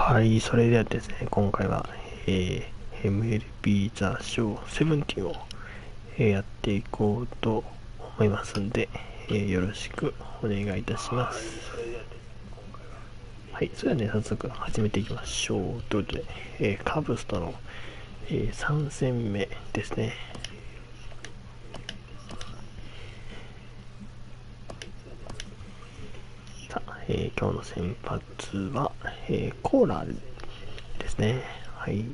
はい、それではですね、今回は、MLB ザショー17を、やっていこうと思いますんで、よろしくお願いいたします。はい、それではね、早速始めていきましょう。ということで、カブスとの、3戦目ですね。さあ、今日の先発は、コーラーですね。はい。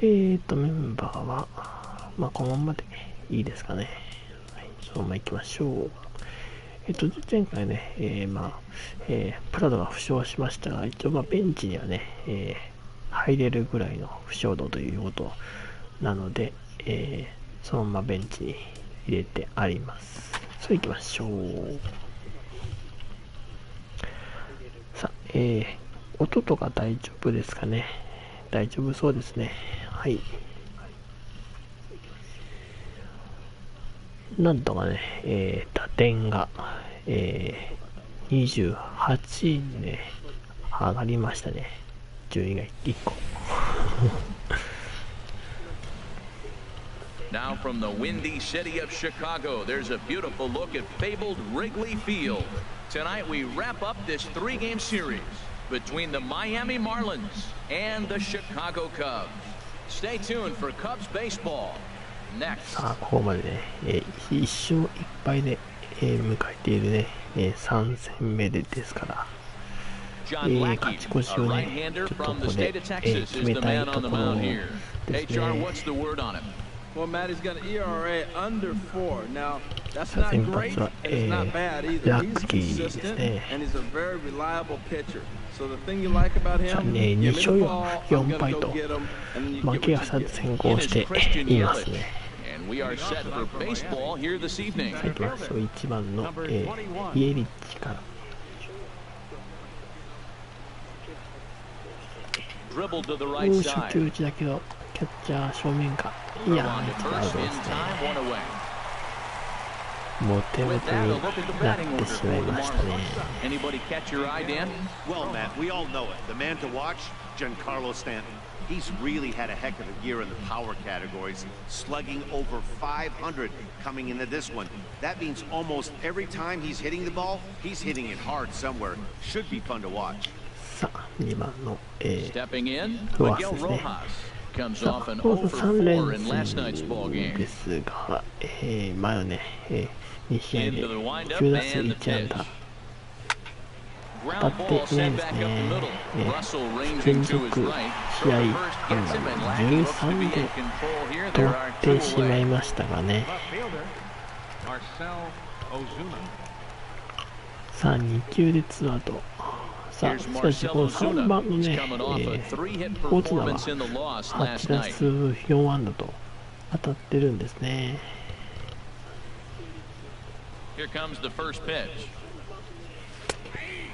メンバーは、このままでいいですかね。はい、そのまま行きましょう。前回ね、プラドが負傷しましたが、一応ベンチにはね、入れるぐらいの負傷度ということなので、そのままベンチに入れてあります。それ行きましょう。さあ、音とか大丈夫ですかね。大丈夫そうですね。はい。なんとかね、打点が、28位にね、上がりましたね。順位が1個。Now from the windy city of Chicago, there's a beautiful look at fabled Wrigley Field. Tonight we wrap up this three-game series between the Miami Marlins and the Chicago Cubs. Stay tuned for Cubs baseball. Next. さあ、ここまでね、一勝一敗で、迎えているね、3戦目でですから、勝ち越しをね、ちょっとここで、決めたいところですね。Well, Matt, he's got an ERA under 4. Now, that's not great, and it's not bad either. He's consistent, and he's a very reliable pitcher. So the thing you like about him, you get the ball, I'm going to go get him, and then you get what you get. And we are set for baseball here this evening. 1番の、イエリッチから。Dribble to the right side. 初球打ちだけど、キャッチャー正面か。いやー、違うですね。モテモテになってしまいましたね。Anybody catch your eye, Dan? Well, Matt, we all know it. The man to watch, Giancarlo Stanton. He's really had a heck of a year in the power categories, slugging over 500 coming into this one. That means almost every time he's hitting the ball, he's hitting it hard somewhere. Should be fun to watch. さあ、2番の、Stepping in, フワスですね。comes さ off あ、 an この 0 3 for 連 4 in last night's ball 戦 game. ですが、前はね、2試合で Into the windup 9打数 and the 1安 pitch. 打。当た Ground って ball いない sent です back up the ね。 middle. Russell 連 ranging 続 to his 試 right. 合 Throw first 安 gets him 打 and Lackey looks to 13 be in で control here. 取 There っ are て two しまい away. ましたがね。さあ、2球で2アウト。さあ、しかしこの3番のね、大津田は8打数4安打と当たってるんですね。Here comes the first pitch.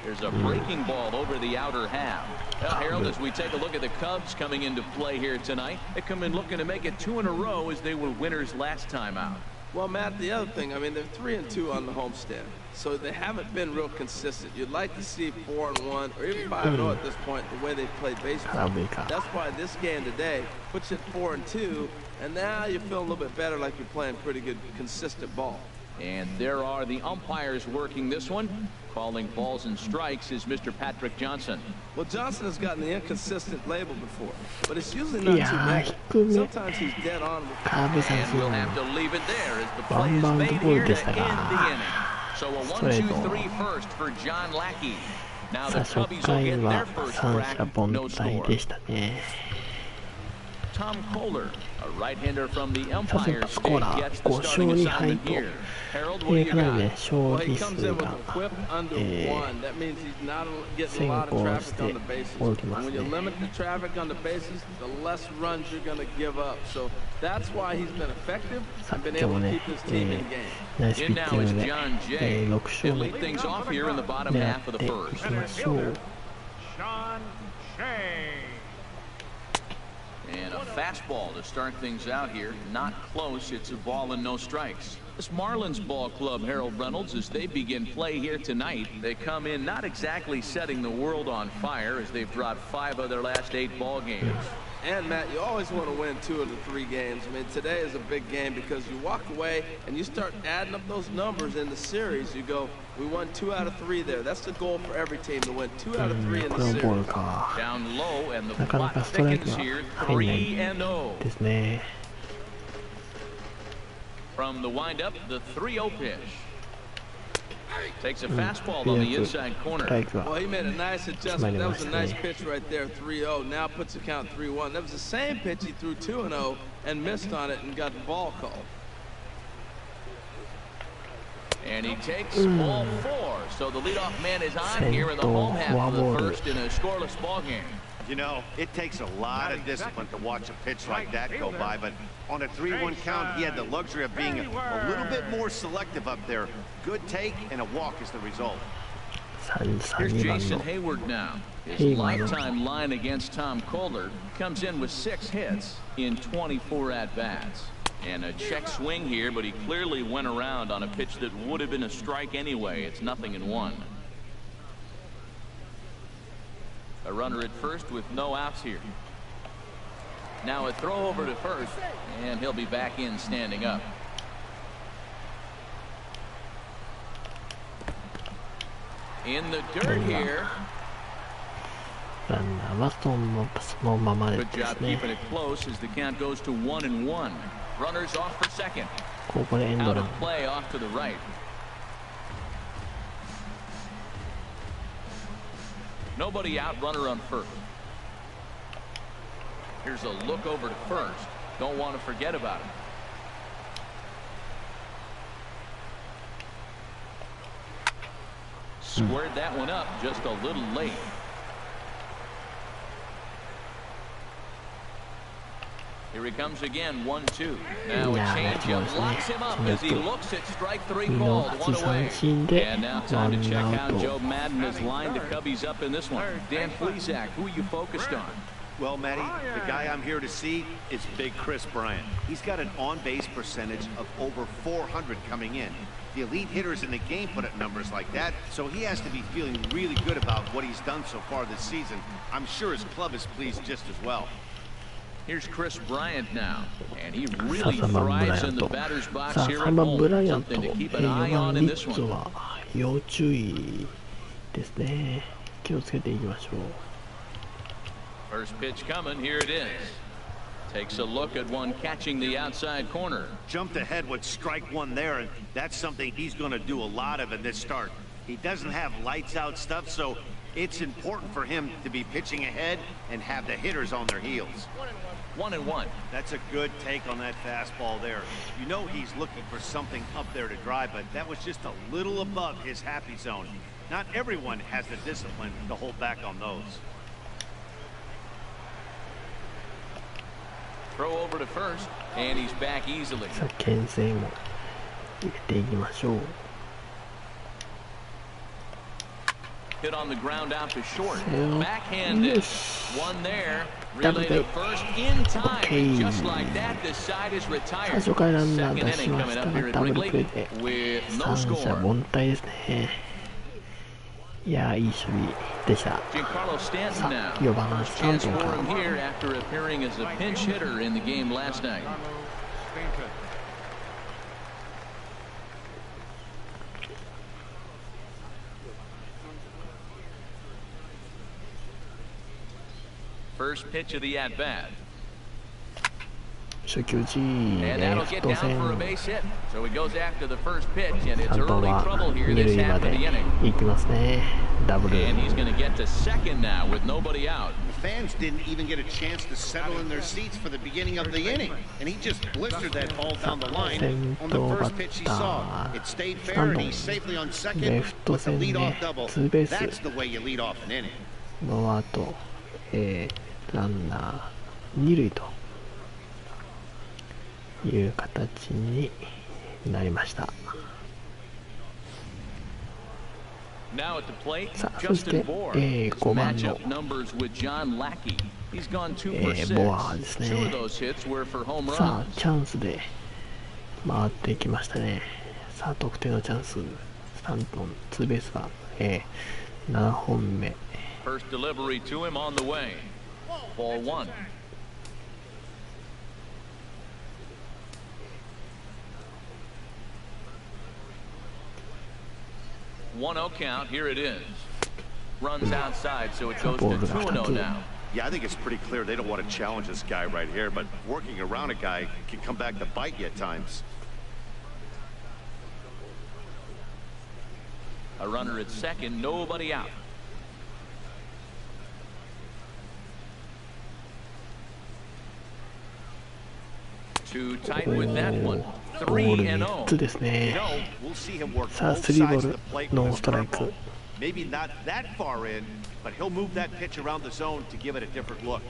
There's a breaking ball over the outer half. Now, Harold, as we take a look at the Cubs coming into play here tonight, they come in looking to make it 2 in a row as they were winners last time out. Well, Matt, the other thing, I mean, they're 3-2 on the homestand, so they haven't been real consistent. You'd like to see 4-1 or even 5-0 at this point, the way they played baseball. That's why this game today puts it 4-2, and now you feel a little bit better, like you're playing pretty good, consistent ball. And there are the umpires working this one. Calling balls and strikes is Mr. Patrick Johnson. Well, Johnson has gotten the inconsistent label before, but it's usually not too bad. Sometimes he's dead on with it. And we'll have to leave it there as the play is made here to end the inning. So a 1-2-3 first for John Lackey. Now the さあ、 Cubbies 初 will 回 get は their first 三 crack, 者凡 no 退 score. でしたね。Tom Kohler, a right-hander from the さあ、先 umpire 発コー state, ラ gets ー the 5勝 starting 2敗 assignment と、here. Harold, what do you かなり got? ね、勝 Well, he 利 comes 数 in with が a whip under 1. That means he's not getting a 先 lot of 行 traffic して on the bases. おりま And す when you ね。 limit the traffic on the bases, the less runs you're going to give up. So that's why he's been effective さあ、 and been 今日 able も to ね keep his team in game. ナイスピ In ッ now チン is グで、 John Jay. 6 They 勝目 lead things off here in the bottom 狙 half っ of て the い first. きましょう。And a fastball to start things out here. Not close. It's a ball and no strikes. This Marlins ball club, Harold Reynolds, as they begin play here tonight, they come in not exactly setting the world on fire as they've dropped 5 of their last 8 ball games. And Matt, you always want to win 2 of the 3 games. I mean, today is a big game because you walk away and you start adding up those numbers in the series. You go, we won 2 out of 3 there. That's the goal for every team, to win 2 out of 3 in the series. Down low, and the plot thickens here. 3-0. ですね。 From the windup, the 3-0 pitch. Takes a fastball on the inside corner. Well, he made a nice adjustment. That was a nice pitch right there, 3-0. Now puts the count 3-1. That was the same pitch he threw 2-0 and missed on it and got the ball called. And he takes ball 4. So the leadoff man is on here in the home half of the first in a scoreless ball game. You know, it takes a lot of discipline to watch a pitch like that go by, but on a 3-1 count, he had the luxury of being a little bit more selective up there. Good take and a walk is the result. Here's Jason Hayward now. His lifetime line against Tom Kohler comes in with 6 hits in 24 at-bats. And a check swing here, but he clearly went around on a pitch that would have been a strike anyway. It's 0-1. A runner at first with no outs here. Now a throw over to first, and he'll be back in standing up. In the dirt here. Good job keeping it close as the count goes to 1-1. Runners off for second. Out of play off to the right. Nobody out, runner on first. Here's a look over to first. Don't want to forget about it. Squared that one up just a little late. Here he comes again, 1-2. Now a changeup locks him up as he looks at strike 3 called, 1 away. And now time to check how Joe Madden has lined the Cubbies up in this one. Dan Plesac, who are you focused on? Well, Matty, the guy I'm here to see is Big Chris Bryant. He's got an on-base percentage of over 400 coming in. The elite hitters in the game put up numbers like that, so he has to be feeling really good about what he's done so far this season. I'm sure his club is pleased just as well. Here's Chris Bryant now, and he really thrives in the batter's box here at home. Something to keep an eye on in this one. 要注意ですね。気をつけていきましょう。 First pitch coming, here it is. Takes a look at one catching the outside corner. Jumped ahead with strike 1 there, and that's something he's going to do a lot of in this start. He doesn't have lights out stuff, so it's important for him to be pitching ahead and have the hitters on their heels. 1-1. That's a good take on that fastball there. You know he's looking for something up there to drive, but that was just a little above his happy zone. Not everyone has the discipline to hold back on those. Throw over to first, and he's back easily. さあ牽制も入れていきましょう。 Hit on the ground out to short. Backhanded. One there. Relay to first in time. Just like that, the side is retired. Second inning coming up here at Wrigley with no score. 三者凡退ですね。いやー、いい守備でした。 Giancarlo Stanton さ now. あ、4番ス First タン chance トン for か him ら。 here after appearing as a pinch hitter in the game last night. First pitch of the at-bat. 初球打ち、 And レ that'll フ get ト down 線。 for a base hit. So he goes after the first pitch, and it's サントン early は trouble here 二 this 塁 half ま of で the inning. 行きますね。ダブル。 And he's going to get to second now with nobody out. The fans didn't even get a chance to settle in their seats for the beginning of the inning, and he just blistered that ball down the line on the first pitch he saw. It stayed fair, and he's safely on second with the leadoff double. That's the way you lead off an inning. ノーアウト、ランナー二塁という形になりました。Now at the plate, さあ、そして、5番の、ボアですね。さあ、チャンスで回っていきましたね。さあ、得点のチャンス、3本、ツーベースが、7本目。First delivery to him on the way. Ball one. 1-0 count. Here it is. Runs outside, so it goes to 2-0 now. Yeah, I think it's pretty clear they don't want to challenge this guy right here, but working around a guy can come back to bite you at times. A runner at second, nobody out. Too tight with that one. ボール3つですね。さあ、3ボール、ノーストライク。Maybe not that far in, but he'll move that pitch around the zone to give it a different look.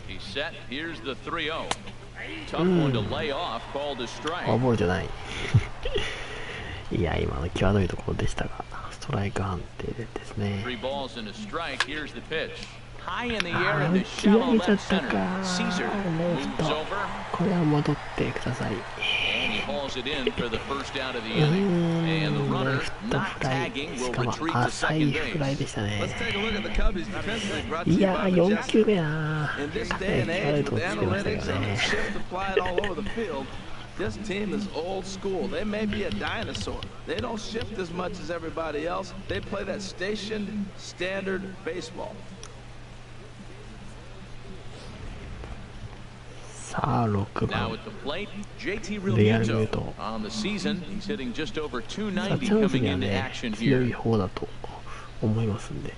He's set. Here's the 3-0. Tough one to lay off, called a strike. フォアボールじゃない。いや、今の際どいところでしたが、ストライク判定ですね。3 balls and a strike. Here's the pitch. High in the air in the shallow left center. Caesar moves over. これは戻ってください。And he hauls it in for the first out of the inning. And the runner not tagging will retreat to second base. Let's take a look at the Cubbies defensively. Brought to you by4球目な。 In this day and age, with analytics and the shift applied all over the field, this team is old school. They may be a dinosaur. They don't shift as much as everybody else. They play that stationed, standard baseball. さあ、6番。 Now at the plate, JT レアルミュー Realmuto ト。 on the season. He's hitting just over さあ、 290チャンス coming には into ね、 action 強い here. 方だと思いますんで。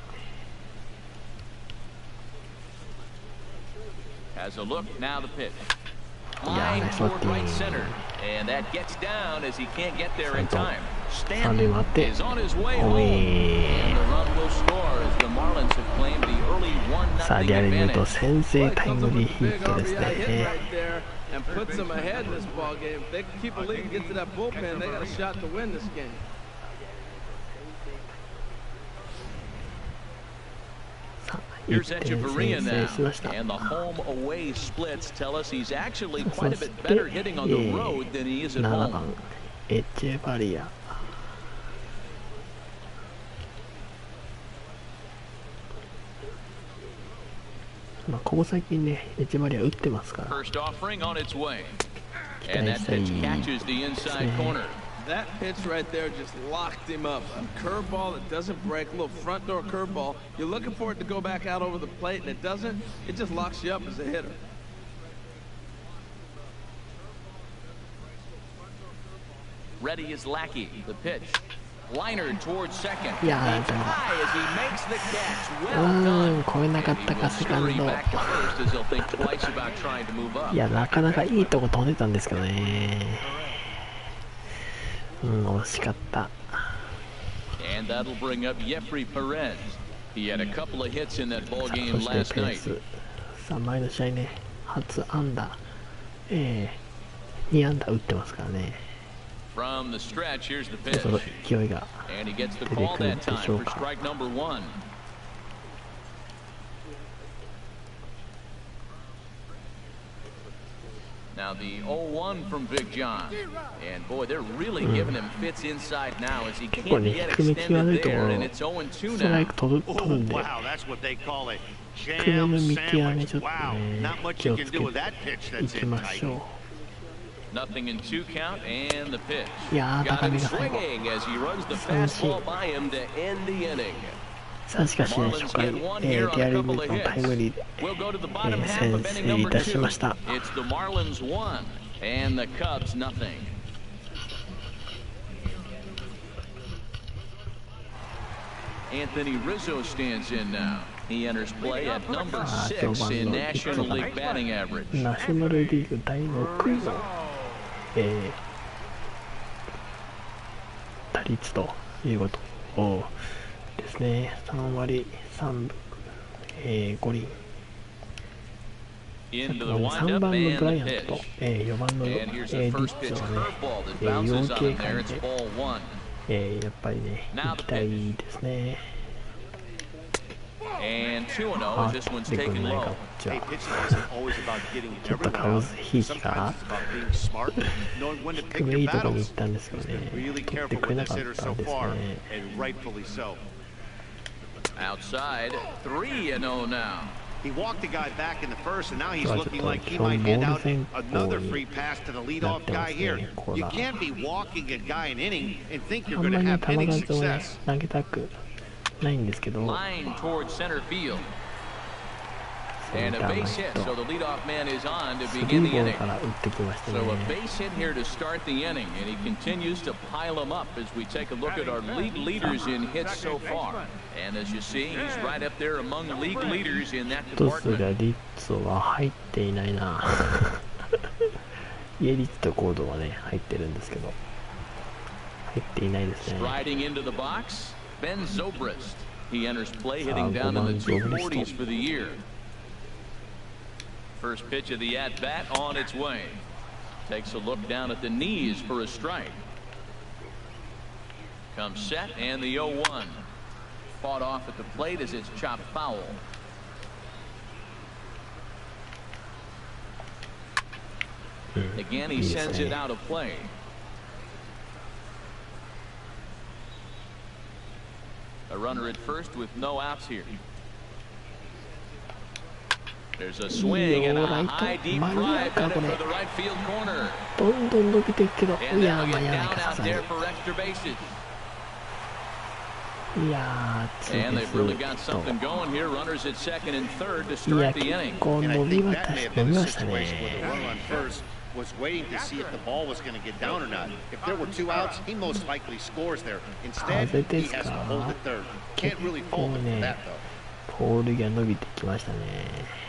Has a look, now the pitch. Yeah, Line nice toward lefty. right center. And that gets down as he can't get there in time. 三塁回って Stanton is on his way ホーム home. イン。 And the run will score as the Marlins have claimed the early さあ、 1-0 リアルミュート advantage. 先制タイムリーヒットです Big hit ね。 right there and puts them ahead in this ball game. If they can keep a lead and get to that bullpen, they got a shot to win this game. さあ、Here's 1点 Echeverria 先制しました。 now. And the home-away splits tell us he's actually quite a bit better hitting on the road than he is at 7 home. 番、エチェバリア。まあ、ここ最近ね、エチェバリア打ってますから。 First offering on its way. And that pitch catches the inside corner. That pitch right there just locked him up. A curveball that doesn't break, a little front door curveball. You're looking for it to go back out over the plate, and it doesn't. It just locks you up as a hitter. Ready is Lackey. The pitch. Liner towards second. Yeah, It's high as he makes the catch. Well done. 越えなかっ And た he か will セカン scurry ド。 back to first as he'll think twice about trying to move up. いや、なかなかいいとこ飛んでたんですけどね。惜しかった。 And that'll bring up Jeffrey Perez. He had a couple of hits in that ball さあ、 game そして last ペー night. ス。さあ、前の試合ね、初安打。2安打打ってますからね。 From the stretch, here's the そろ pitch. そろ勢いが And he gets the 出て call くる that で time しょう for か。 strike number 1. Now the 0-1 from Big John. And boy, they're really giving him fits inside now as he 結構 can't ね、 get 低め際ど extended いとこ there. ろ And it's 0-2ストライ now. ク取るんで、 Wow, that's what they call it. 低めの Jam 見極め sandwich. ちょっと Wow, ね、 not much 気 you を can つけ do with て that pitch い that's き in まし tight. ょ Nothing in 2 count and the pitch. う。いやー、 Got 高 him めが最後。 swinging as he runs the 三振。 fastball by him to end the inning. さあ、しかしね、初回、リアルミュートのタイムリーで、 We'll go to the bottom half 先 of inning 制い number たし 2. ました。 It's the Marlins 1 and the Cubs nothing. Anthony Rizzo stands in now. He enters play at number 6 in National League batting average. ナショナルリーグ第6位の、打率ということですね。3割3分、5厘。Into the 3 番 windup のブ and ライ the アント pitch. と、4番の、 And here's リ the ッ first ツ pitch はね、 curveball that 要 bounces 警 on 戒 there. で、 It's ball one. やっぱりね、行きたいですね。And 2-0 あ、 as this one's 出てくん taken ないか、 low. こっちは。 Hey, pitching isn't always about getting ちょっと everyone カウ out. スひいきか Sometimes it's about being smart, knowing when to 低 pick めい your いとこに battles. 行ったんですけど He's ね、 been really 取って careful くれ with な this かっ hitter た so んです far, ね。 and rightfully so. Outside, 3-0 now. He walked the guy back in the first, and now he's 今日はちょっ looking と like 基 he 本 might ボ hand ール out 先行 another に free pass to the なっ leadoff てま guy す here. ね、コー You ナー。 can't be walking a guy in inning and think あ you're ん going ま to りね、 have 球 inning 数をね、 success. 投げたくないんですけど、 Line towards center field. セン And タ a ー前 base ヒ hit, ッ so ト。 the leadoff man is on to 3 begin ボ the ール inning. から打ってきました So a ね。 base hit here to start the inning, and he continues to pile them up as we take a look at our league leaders in hits so far. And as you see, he's right up there among league leaders in that とすり department. ゃリッツは入っていないな。イエリッツとコードはね、入ってるんですけど、入っていないですね。 Striding into the box, Ben Zobrist. He enters play hitting down in the 240s for the year. First pitch of the at-bat on its way. Takes a look down at the knees for a strike. Comes set and the 0-1. Fought off at the plate as it's chopped foul. Again, he sends it out of play. A runner at first with no outs here. There's a swing and a high deep drive headed for the right field corner. どんどん伸びていくけど、 And いや that'll ー、間 get に合わない down か、さ out すがに。 there for extra bases. いやー、ツー And ベ they've ース really got ヒッ something going here. Runners at second and third to ト。いや、 start the 結 inning. 構 And I 伸び think ま that した may し、 have 伸 been び a ました situation where ね。 the runner on first was waiting to see if the ball was going to get down or not. If there were 2 outs, he most likely scores there. Instead, he has to hold at third. Can't really fault him for that, though. ポールが伸びてきましたね。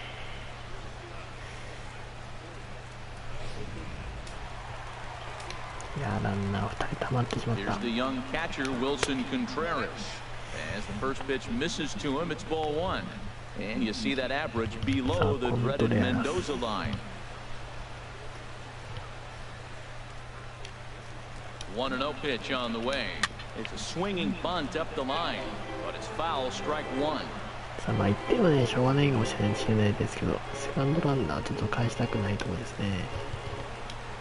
いやー、ランナー2人溜まってしまった Here's。the young catcher, Wilson Contreras. As the first pitch misses to him, it's ball one. And you see that average below the dreaded Mendoza line. 1-0 pitch on the way. It's a swinging bunt up the line, but it's foul, strike one. さあ、まあ1点はね、しょうがないかもしれないですけど、セカンドランナーちょっと返したくないところですね。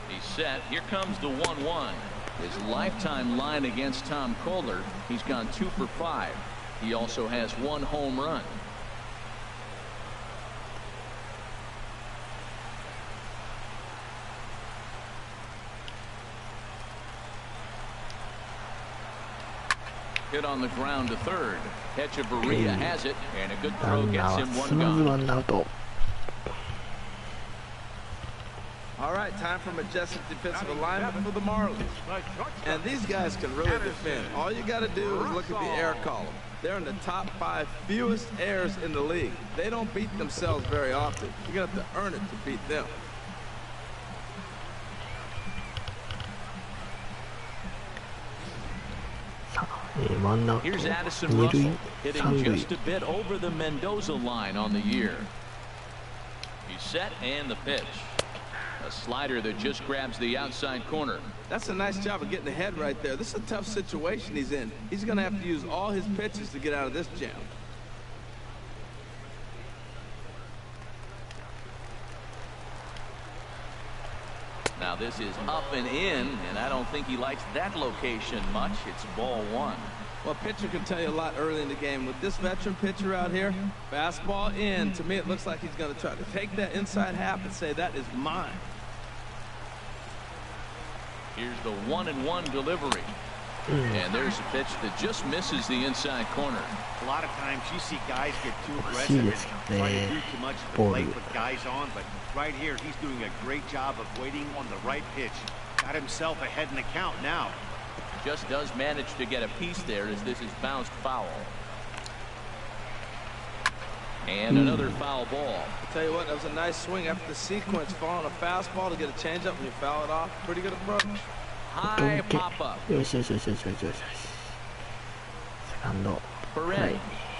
He's set. Here comes the 1-1. His lifetime line against Tom Kohler, he's gone 2 for 5. He also has 1 home run. Hit on the ground to third. Echeverria has it, and a good ラ throw ンナ gets ーは him 進 one まず gone. ワンアウト。All right, time for majestic defensive alignment for the Marlins. And these guys can really defend. All you got to do is look at the error column. They're in the top 5 fewest errors in the league. They don't beat themselves very often. You're going to have to earn it to beat them. Here's Addison Russell hitting just a bit over the Mendoza line on the year. He's set and the pitch. A slider that just grabs the outside corner. That's a nice job of getting ahead right there. This is a tough situation he's in. He's going to have to use all his pitches to get out of this jam. Now this is up and in, and I don't think he likes that location much. It's ball one. Well, a pitcher can tell you a lot early in the game. With this veteran pitcher out here, fastball in, to me it looks like he's going to try to take that inside half and say, that is mine. Here's the 1-1 delivery. And there's a pitch that just misses the inside corner. A lot of times you see guys get too aggressive and try to do too much late with guys on, but right here he's doing a great job of waiting on the right pitch. Got himself ahead in the count now. Just does manage to get a piece there as this is bounced foul. And another foul ball. I'll tell you what, that was a nice swing after the sequence, following a fastball to get a changeup and you foul it off. Pretty good approach. High pop up. よしよしよしよしよしよし。セカンド。は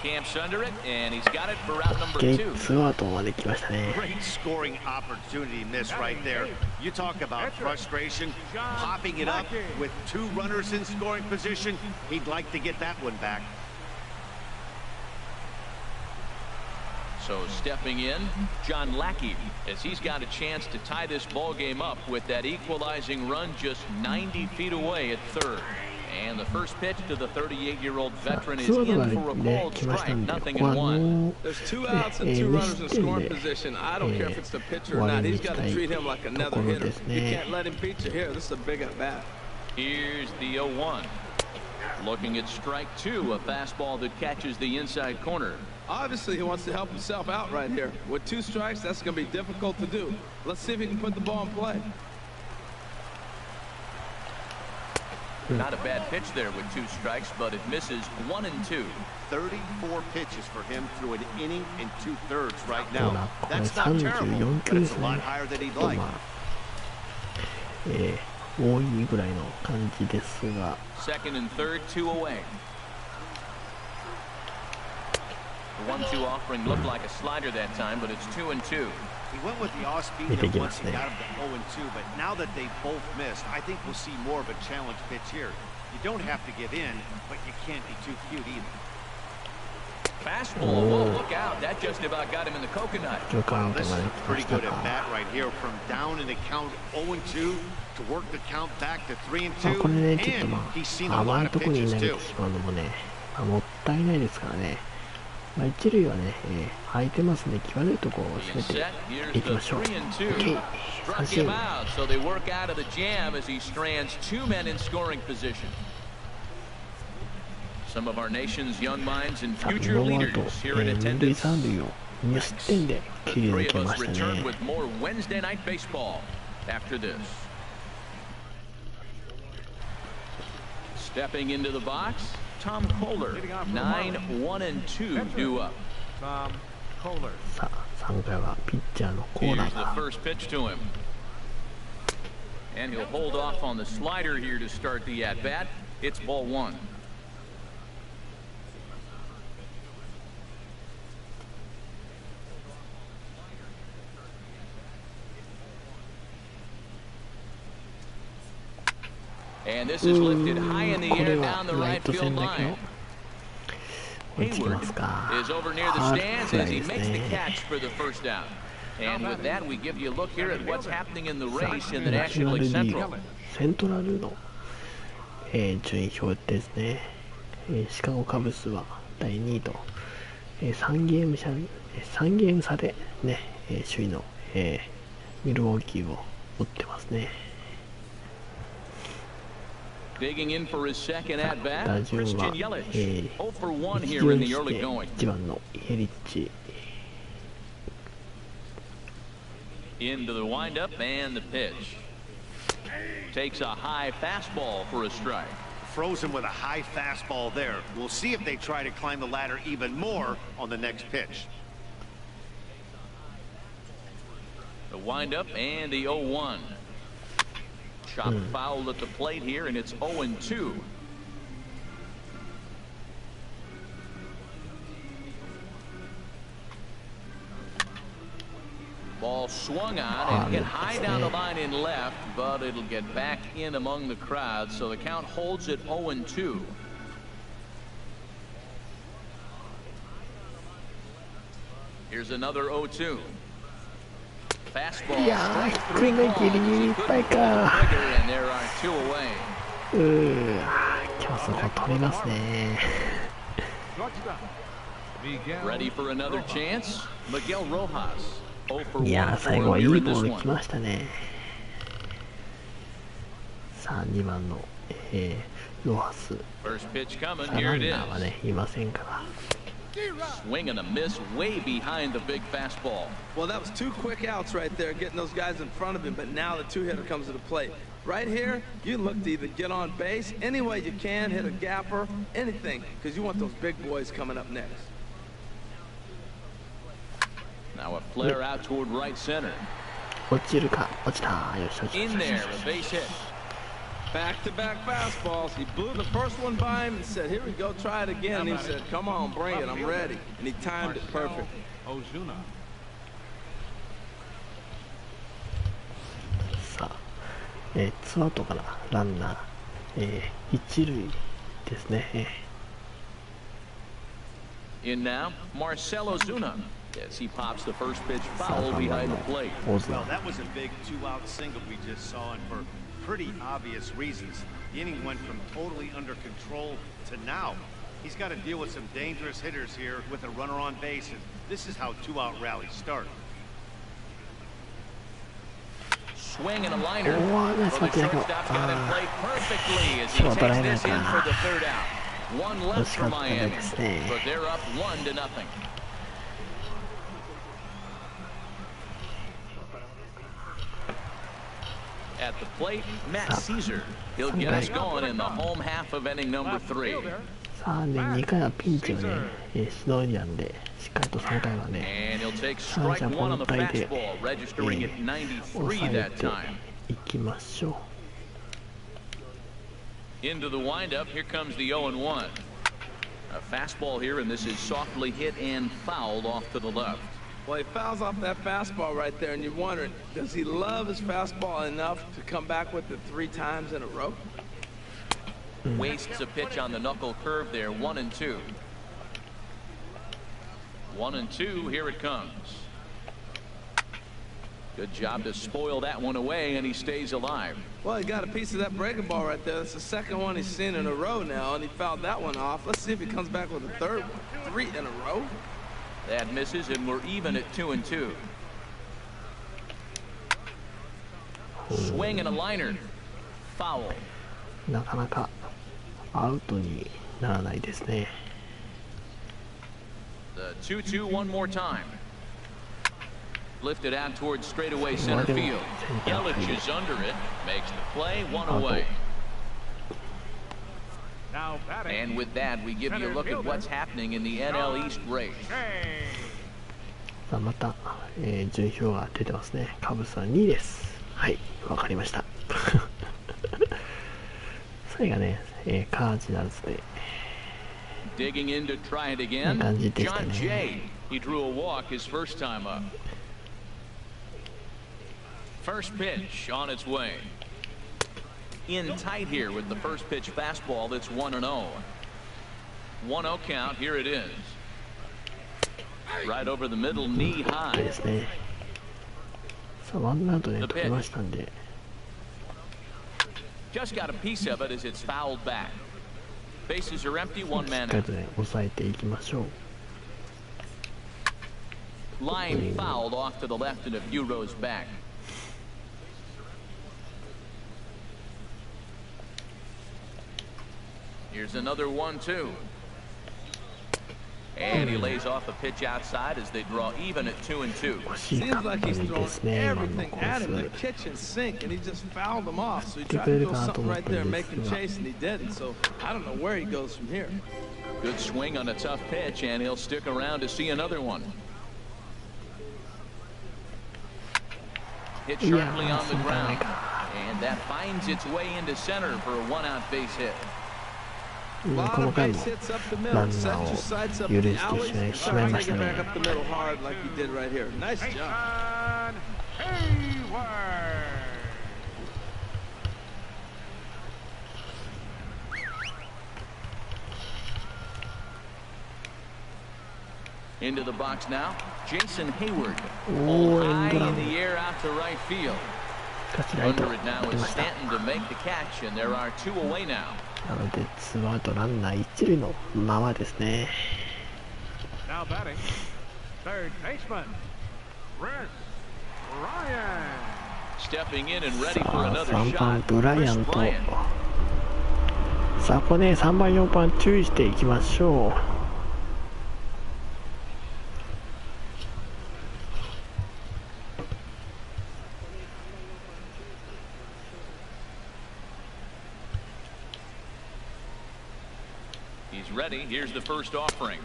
い。camps under it, and he's got it for route number ゲイ 2. ツーアウトまで来ましたね。 Great scoring opportunity miss right there. You talk about frustration, popping it up with 2 runners in scoring position. He'd like to get that one back. So stepping in, John Lackey, as he's got a chance to tie this ball game up with that equalizing run just 90 feet away at third. And the first pitch to the 38-year-old veteran is in for a called strike, nothing in one. There's 2 outs and 2 runners in scoring position. I don't care if it's the pitcher or not. He's got to treat him like another hitter. You can't let him beat you here. This is a big at bat. Here's the 0-1. Looking at strike 2, a fastball that catches the inside corner. Obviously, he wants to help himself out right here. With 2 strikes, that's going to be difficult to do. Let's see if he can put the ball in play. Not a bad pitch there with 2 strikes, but it misses 1 and 2. 34 pitches for him through an inning and 2/3 right now. That's not terrible, but it's a lot higher than he'd like. 多いぐらいの感じですが。 Second and third, 2 away. The 1-2 offering looked like a slider that time, but it's 2 and 2. He went with the off-speed hit once he got him to 0-2, but now that they both missed, I think we'll see more of a challenge pitch here. You don't have to give in, but you can't be too cute either. Fastball, whoa, look out. That just about got him in the coconut. Wow, this is a pretty good at bat right here. From down in the count 0-2 to work the count back to 3-2, これね、ちょっと and ま he's seen あ、 a 甘 lot い of ところに pitches 投げ too. てしまうのもね、もったいないですからね。一塁はね、空いてますね。際どいところを攻めていきましょう。OK、三振。 So they work out of the jam as he strands 2 men in scoring position. Some of our nation's young minds and future leaders here in attendance. The 3 of us return with more Wednesday night baseball after this. Stepping into the box, Tom Kohler, 9-1-2 due up. Tom Kohler. さあ、3回はピッチャーのコーナ Here's ー the が。 first pitch to him. And he'll hold off on the slider here to start the at-bat. It's ball 1. And this is lifted high in the air down the right field line. Hayward is over near the stands as he makes the catch for the first down. And with that, we give you a look here at what's happening in the race in the National League Central. セントラルの、順位表ですね。シカゴカブスは第2位と、3ゲーム差で、ね、首位の、ミルウォーキーを追ってますね。 Digging in for his second at bat, 打順 Christian は、Yelich. 0 for 1 一 here in 巡 the し early て going. 1番のイエリッチ。 Into the windup and the pitch. Takes a high fastball for a strike. Frozen with a high fastball there. We'll see if they try to climb the ladder even more on the next pitch. The windup and the 0-1. Chop foul at the plate here, and it's 0-2. Ball swung on and hit high down the line in left, but it'll get back in among the crowd, so the count holds at 0-2. Here's another 0-2. Fastball. いやー、低いのギリギリいっぱいか。And there are 2 away. 今日そこ取りますね。 Ready for another chance? Miguel Rojas. 0 for 1 いやー、最後はいい here ボ in this ール one. 来ましたね。さあ、2番の、ロハス。 First pitch coming. ラ Here ン it ナーは is. ね、いませんから。 Swing and a miss way behind the big fastball. Well, that was 2 quick outs right there, getting those guys in front of him, but now the 2-hitter comes to the plate. Right here, you look to either get on base any way you can, hit a gapper, anything, because you want those big boys coming up next. Now a flare out toward right center. 落ちるか、落ちた。よし、落ち In た。 there, a base hit. Back-to-back fastballs. He blew the first one by him and said, here we go, try it again. And he said, come on, bring it, I'm ready. And he timed it perfect. さあ、ツーアウトからランナー、一塁ですね。In now, Marcell Ozuna. As he pops the first pitch foul behind the plate. Well, that was a big two-out single we just saw, and for pretty obvious reasons. The inning went from totally under control to now. He's got to deal with some dangerous hitters here with a runner on base, and this is how two-out rallies start. Swing and a liner. Well, the shortstop got it played perfectly as he takes this in for the third out. One left for Miami, but they're up 1-0. At the plate, Matt Caesar. He'll get us going in the home half of inning number 3. さあね、2回はピンチをね、しのいでやんで、しっかりと3回はね、三者凡退で、抑えていきましょう。Into the windup, here comes the 0-1. A fastball here, and this is softly hit and fouled off to the left. Well, he fouls off that fastball right there, and you're wondering, does he love his fastball enough to come back with it 3 times in a row? Wastes a pitch on the knuckle curve there, 1-2. 1-2, here it comes. Good job to spoil that one away, and he stays alive. Well, he got a piece of that breaking ball right there. That's the second one he's seen in a row now, and he fouled that one off. Let's see if he comes back with a third one. 3 in a row. That misses, and we're even at 2-2. Swing and a liner. Foul. なかなかアウトにならないですね。The 2-2 one more time. Lifted out towards straightaway center field. Yelich is under it. Makes the play, 1 away. And with that, we give you a look at what's happening in the NL East race. さあまた、順位表が出てますね。カブスは2位です。はい、わかりました。それがね、カージナルズで。Digging in to try it again. John Jay. He drew a walk his first time up. First pitch on its way. In tight here with the first pitch fastball. That's 1-0. 1-0 count. Here it is. Right over the middle, knee high. ですね。さあワンアウトで取りましたんで。Just got a piece of it as it's fouled back. Bases are empty, 1 man. しっかりとね抑えていきましょう。Line fouled off to the left and a few rows back. Here's another 1-2. And he lays off a pitch outside as they draw even at 2-2. Seems like he's throwing everything at him in the kitchen sink, and he just fouled them off. So he tried to throw something right there and make him chase, and he didn't. So I don't know where he goes from here. Good swing on a tough pitch, and he'll stick around to see another one. Hit sharply on the ground, and that finds its way into center for a 1-out base hit. この回もランナーを許してしまいましたね。Into the box now, Jason Hayward. High in the air out to right field. Under it now is Stanton to make the catch, and there are 2 away now. なのでツーアウトランナー一塁のままですね。Now batting, third baseman, Chris Bryant. Stepping in and ready for another 3番 shot. ブライアント。さあここね3番4番注意していきましょう。Ready. Here's the first offering,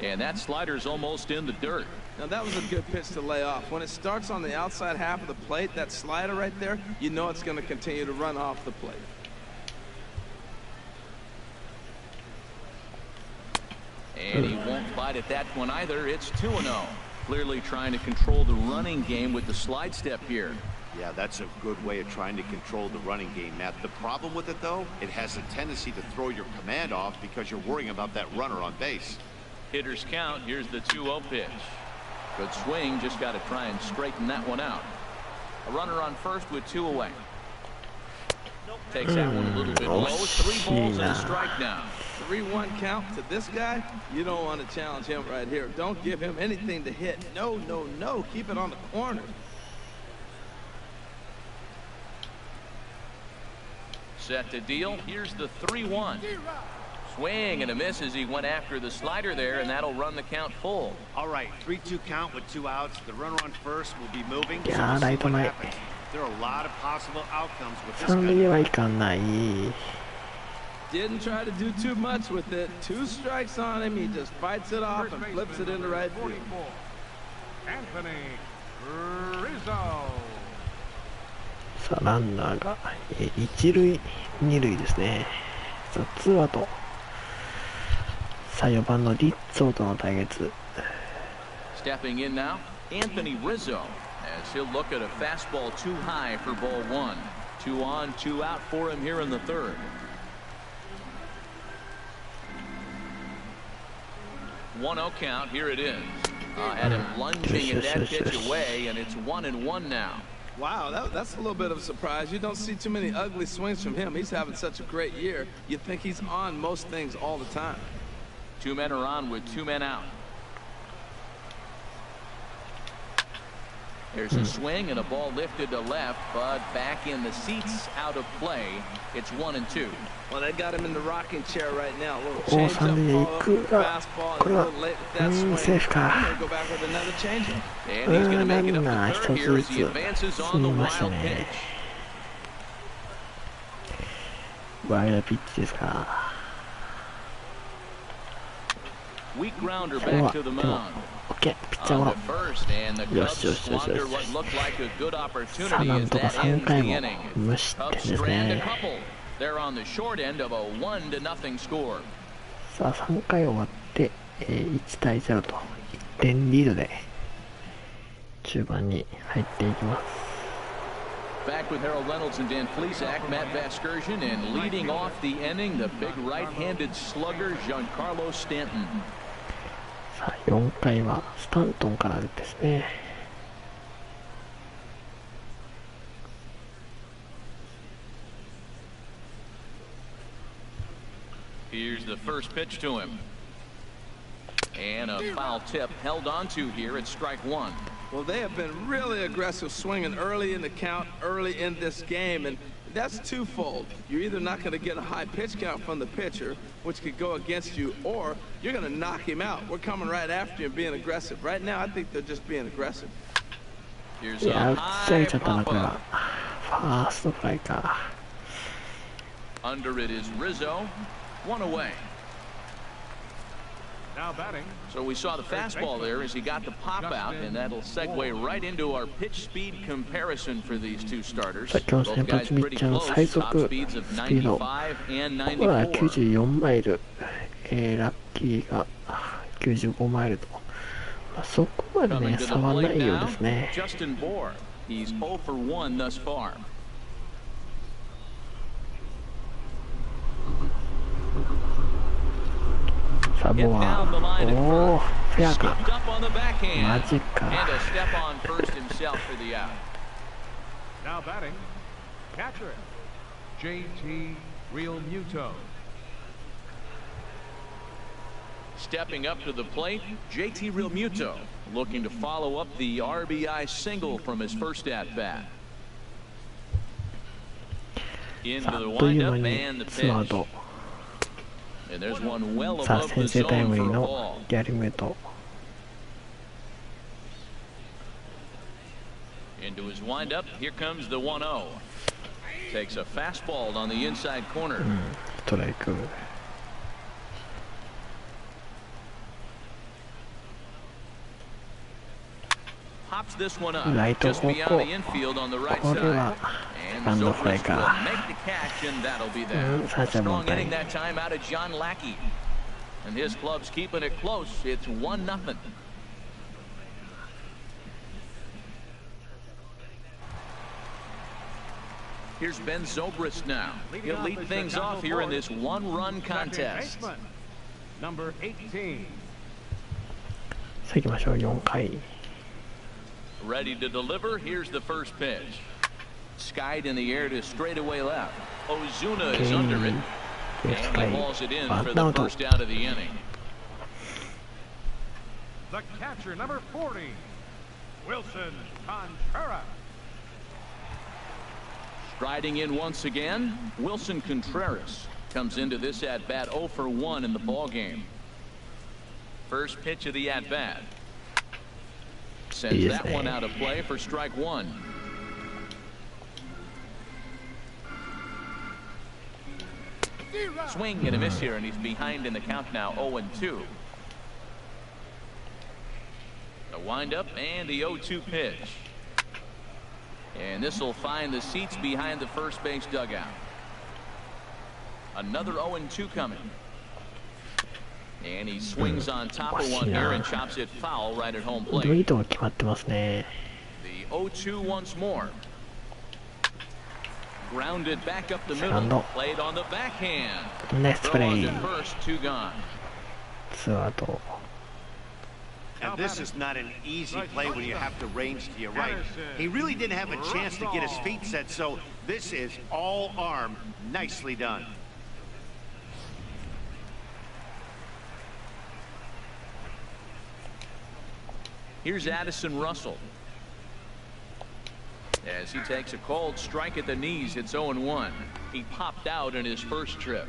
and that slider's almost in the dirt. Now that was a good pitch to lay off. When it starts on the outside half of the plate, that slider right there, you know it's going to continue to run off the plate. And he won't bite at that one either. It's 2-0. Clearly trying to control the running game with the slide step here. Yeah, that's a good way of trying to control the running game, Matt. The problem with it, though, it has a tendency to throw your command off because you're worrying about that runner on base. Hitters count. Here's the 2-0 pitch. Good swing. Just got to try and straighten that one out. A runner on first with 2 away. Takes that one a little bit low. 3 balls and a strike now. 3-1 count to this guy. You don't want to challenge him right here. Don't give him anything to hit. No, no, no. Keep it on the corner. Set to deal. Here's the 3-1. Swing and a miss as he went after the slider there, and that'll run the count full. All right, 3-2 count with 2 outs. The runner on first will be moving. So Yeah, we'll see right what on my- happens. There are a lot of possible outcomes with this 三塁へ guy. はいかない。 Didn't try to do too much with it. 2 strikes on him. He just fights it off First and flips it baseman, into right number field. 44, Anthony Rizzo. さあランナーが一塁二塁ですね。さあツーアウト。さあ4番のリッツォーとの対決。 Stepping in now, Anthony Rizzo, as he'll look at a fastball too high for ball 1. 2 on, 2 out for him here in the 3rd. 1-0 count. Here it is. Had him lunging at that pitch away, and it's 1-1 now. Wow, that's a little bit of a surprise. You don't see too many ugly swings from him. He's having such a great year. You think he's on most things all the time. 2 men are on with 2 men out. There's a swing and a ball lifted to left, but back in the seats, out of play. It's 1-2. Well, they got him in the rocking chair right now. A little おー change 三塁へ up, 行 follow く up with the が fastball, こ and れ a は little late with that セー swing. フか。 I'm gonna go back with another changeup. And he's going to make it up ランナ to ー third 一 here つ as ず he つ advances 進 on み the ました wild ね。 pitch. ワイルドピッチですか。 Weak grounder これは back to the でも mound. OK ピッチャー On ゴロ to first, and the Yes, Cubs yes, yes, squander yes. what looked like a good さあ opportunity なん as とか that 3 ends 回 the も inning. 無失点 Cubs です strand a ね。 couple. They're on the short end of a 1-0 score. さあ3回終わって、1対0と1点リードで中盤に入っていきます。 Back with Harold Reynolds and Dan Plesac, Matt Vasgersian, and leading off the inning, the big right-handed slugger, Giancarlo Stanton. さあ4回はスタントンからですね。 Here's the first pitch to him. And a foul tip held onto here at strike 1. Well, they have been really aggressive swinging early in the count, early in this game, and that's twofold. You're either not going to get a high pitch count from the pitcher, which could go against you, or you're going to knock him out. We're coming right after you and being aggressive. Right now, I think they're just being aggressive. Here's いや a 打ち上げ high ちゃったなこれ pop は。 up. ファーストフライか。 Under it is Rizzo. 1 away. Now batting. So we saw the fastball there as he got the pop out, and that'll segue right into our pitch speed comparison for these two starters. さあ今日の先 Both guys 発ピッ pretty チャーの close, 最 top 速 speeds of スピード。 95 and ここは94. 94マイル、ラッキーが95マイルと、まあ、そこまで Coming ね to the 差はな plate いよう now, ですね。 Justin Bohr. He's 0 for 1 thus far. サボ Hit は down the line at おお first. フェアか。 Scooped up on the backhand. マジか。 And a step on first himself for the out. Now batting. Catcher. JT Realmuto. Stepping up to the plate, JT Realmuto, looking to follow up the RBI single from his first at-bat. さ Into あ the あっという間 windup に and the ツーアウ pitch. ト。 And there's one well さあ above 先 the 制タイ zone ムリ for ー a の ball. ギャリメト。 Into his windup, here comes the 1-0. Takes a fastball on the inside corner. ストライク。 Pops this one up ライト just 方 beyond 向。 the infield on the right これ side. は And バンドフライ Zobrist か。 will make the catch, and that'll be that. 三者凡 Strong 退。 inning that time out of John Lackey. And his club's keeping it close. It's 1-0. Here's Ben Zobrist now. He'll lead things off here in this one-run contest. Number 18. さあ行きましょう。4回。 Ready to deliver. Here's the first pitch. Skied in the air to straightaway left. Ozuna is under it. And he hauls it in for the first out of the inning. The catcher, number 40, Wilson Contreras. Striding in once again, Wilson Contreras comes into this at-bat 0 for 1 in the ballgame. First pitch of the at-bat. Sends that one out of play for strike one. Swing and a miss here, and he's behind in the count now, 0-2. The windup and the 0-2 pitch. And this will find the seats behind the first base dugout. Another 0-2 coming. And he swings on top of one here and chops it foul right at home plate. The 0-2 once more. Grounded back up the middle. Played on the backhand. Throw on to first, 2 gone. And this is not an easy play when you have to range to your right. He really didn't have a chance to get his feet set, so this is all arm. Nicely done. Here's Addison Russell. As he takes a cold strike at the knees, it's 0-1. He popped out in his first trip.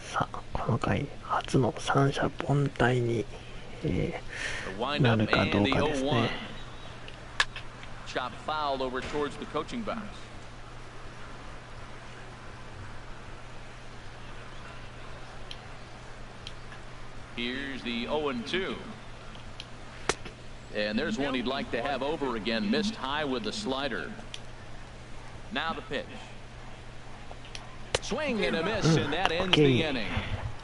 さあ、この回初の三者凡退に、なるかどうかですね。Chop foul over towards the coaching box. Here's the 0-2. And there's one he'd like to have over again. Missed high with the slider. Now the pitch. Swing and a miss, and that ends the inning.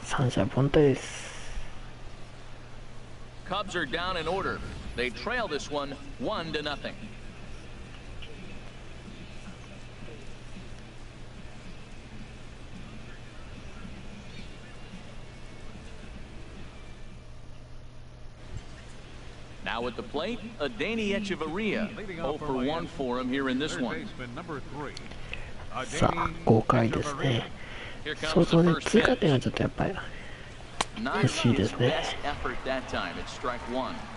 三者凡退です。 Cubs are down in order. They trail this one 1-0. Now at the plate, Adeiny Echeverria. 0 for 1 for him here in this one. さあ、5回ですね。そうそうね、追加点はちょっとやっぱり欲しいですね。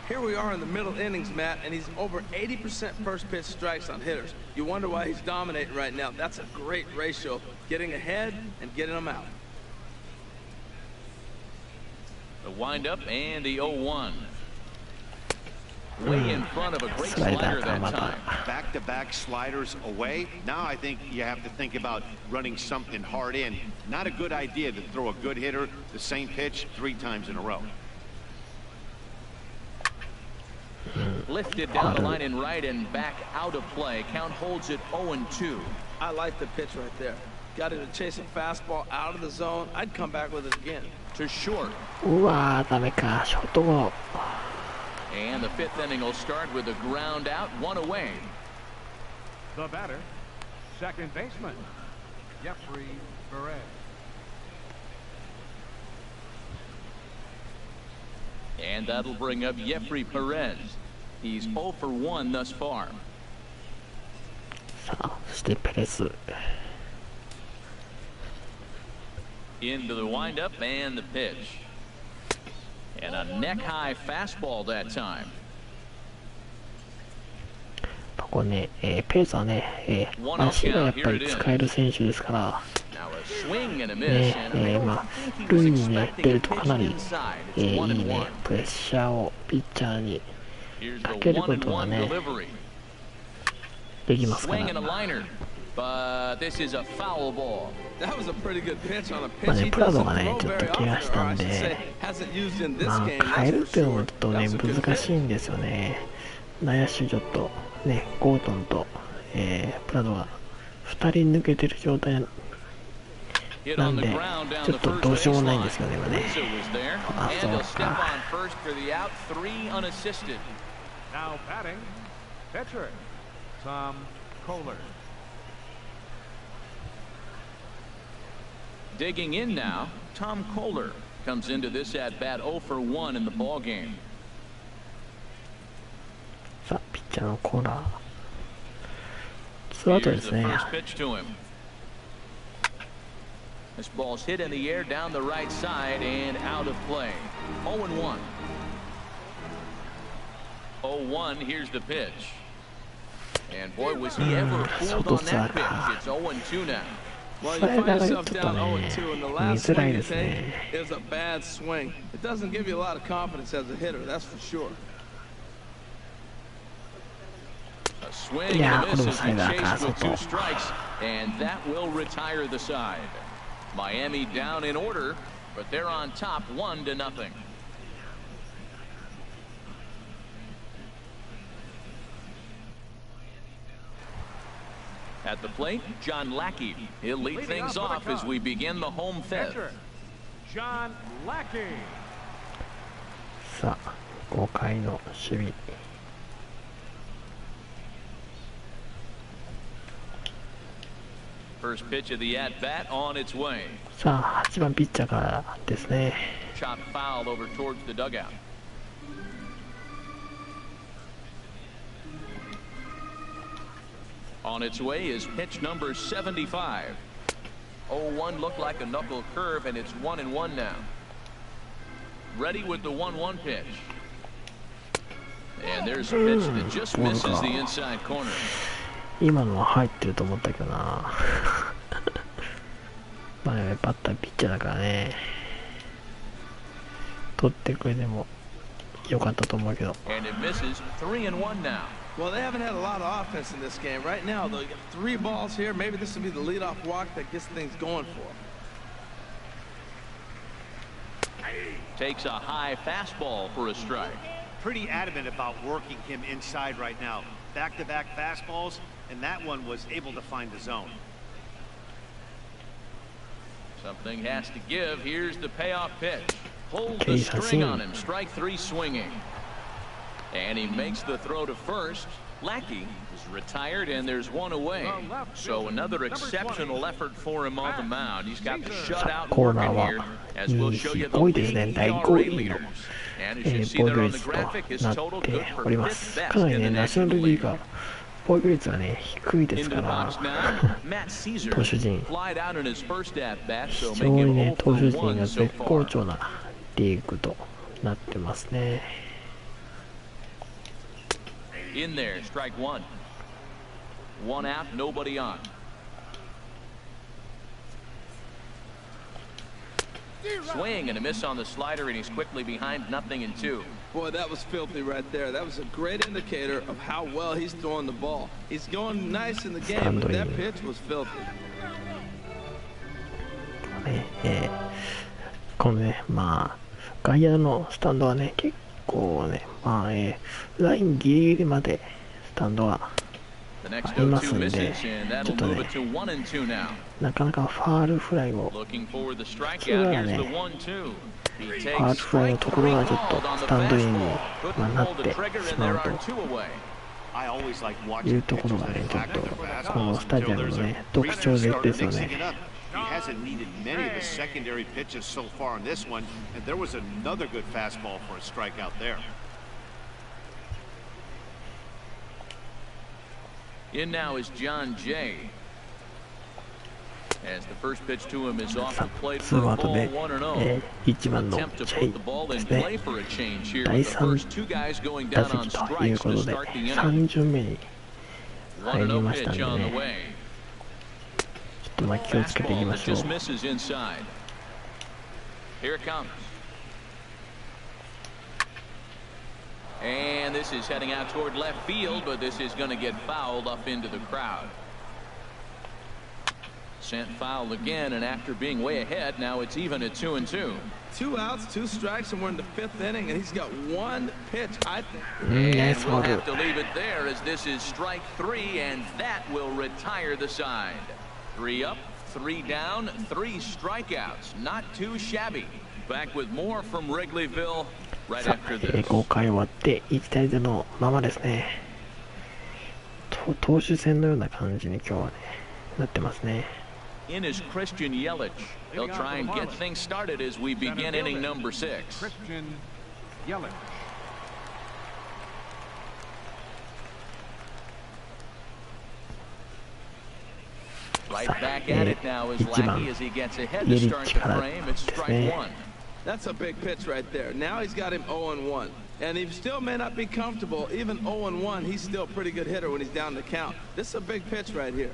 Here we are in the middle innings, Matt, and he's over 80% first pitch strikes on hitters. You wonder why he's dominating right now. That's a great ratio, getting ahead and getting them out. The windup and the 0-1. Way in front of a great slider that time. Back-to-back sliders away. Now I think you have to think about running something hard in. Not a good idea to throw a good hitter the same pitch 3 times in a row. Lifted down the line in right and back out of play. Count holds it 0-2. I like the pitch right there. Got him to chase a fastball out of the zone. I'd come back with it again. To short. うわー、ダメか、ショートゴロ。 And the 5th inning will start with a ground out, 1 away. The batter, second baseman, Jeffrey Perez. And that'll bring up Jeffrey Perez. He's 0 for 1 thus far. さあ、そしてペレス。 Into the windup and the pitch. And a neck-high fastball that time. ここね、ペレスはね、足がやっぱり使える選手ですから、ね、まあ、塁にね、出るとかなり、いいね、プレッシャーをピッチャーにかけることがね、できますから。But this is a foul ball. That was a pretty good pitch on a まあ pitch ね、 he プラド doesn't がね、 throw ちょっ very と怪 often, 我した or ん I should で、 say hasn't used in this まあ、 game. 変える That's っていうの for もちょっとね、 sure. That was a good 難しいんですよね。内野手ちょっと、ね、ゴートンと、プラドが2人抜けてる状態 Hit な on ん the で ground down ちょ the っと first どうしようもない baseline. んですよね今ね。 Rizzo was there, あ、 and そう he'll step か。 on first for the out, 3 unassisted. Now batting, pitcher, Tom Kohler. Digging in now, Tom Kohler comes into this at bat 0 for 1 in the ball game. さあピッチャーのコーラー。ツーアウトで Here's す the ね。 first pitch to him. This ball's hit in the air down the right side and out of play. 0-1. 0-1. Here's the pitch. And boy, was he ever fooled on that pitch. It's 0-2 now. Well, you find yourself down 0-2, and the last swing you take is a bad swing. It doesn't give you a lot of confidence as a hitter, that's for sure. A swing and a miss as he chased with 2 strikes, and that will retire the side. Miami down in order, but they're on top 1-0. At the plate, John Lackey. He'll lead things off as we begin the home fifth. Pitcher, John Lackey. さあ5回の守備。First pitch of the at-bat on its way. さあ8番ピッチャーからですね。 Chopped foul over towards the dugout. On its way is pitch number 75. 0-1 looked like a knuckle curve, and it's 1-1 now. Ready with the 1-1 pitch. And there's a pitch that just misses the inside corner. 今のは入ってると思ったけどな。まあね、バッターピッチャーだからね。取ってくれてもよかったと思うけど。 And it misses 3-1 now. Well, they haven't had a lot of offense in this game. Right now, though, you got 3 balls here. Maybe this will be the leadoff walk that gets things going for them. Takes a high fastball for a strike. Pretty adamant about working him inside right now. Back-to-back fastballs, and that one was able to find the zone. Something has to give. Here's the payoff pitch. Hold the string on him. Strike 3 swinging. And he makes the throw to first. Lackey is retired, and there's 1 away. So another exceptional effort for him on the mound. He's got the shutout working here, as we'll show you the league ERA leaders. And as you see there on the graphic, his total good for 5th best in the National League. 防御率はね低いですか Into the ら box now, Matt Caesar 投手陣 flied out in his first at bat, so 非 make 常に him ね 0 for 投手陣 1 が so 絶好 far. 調なリーグとなってますね。 In there, strike 1. 1 out, nobody on. Swing and a miss on the slider, and he's quickly behind 0-2. Boy, that was filthy right there. That was a great indicator of how well he's throwing the ball. He's going nice in the game, but that pitch was filthy. このね、まあ外野のスタンドはね結構ね、まあラインギリギリまでスタンドがありますんで、ちょっとねなかなかファールフライをそれはねファールフライのところがちょっとスタンドインに、まあ、なってしまうというところがねちょっとこのスタジアムのね特徴ですよね。He hasn't needed many of the secondary pitches so far in this one, and there was another good fastball for a strikeout there. In now is John Jay. As the first pitch to him is off the plate for a ball 1-0. 1番の Attempt to ジェ put イ the ball で in すね。 play for a change here 第 with the 3 first 2 guys going 打 down on 席という strikes こ to とで start the inning. 3巡目に入り 1-0 ましたん pitch で on the ね way. ちょっとまあ気をつけていき Fastball ま that しょう。 just misses inside. Here it comes. And this is heading out toward left field, but this is going to get fouled up into the crowd. Sent foul again, and after being way ahead, now it's even at 2-2. 2 outs, 2 strikes, and we're in the 5th inning, and he's got 1 pitch, I think. And we'll have to leave it there as this is strike 3, and that will retire the side. 3 up, 3 down, 3 strikeouts. Not too shabby. Back with more from Wrigleyville right さあ、after this. 5回終わって1対0のままですね。投手戦のような感じに今日はね、なってますね。In is Christian Yelich. They'll try and get things started as we begin inning number 6. Christian Yelich. Right back at it now is Lackey as he gets ahead to start the frame. It's strike 1. That's a big pitch right there. Now he's got him 0-1. And he still may not be comfortable. Even 0-1, he's still a pretty good hitter when he's down the count. This is a big pitch right here.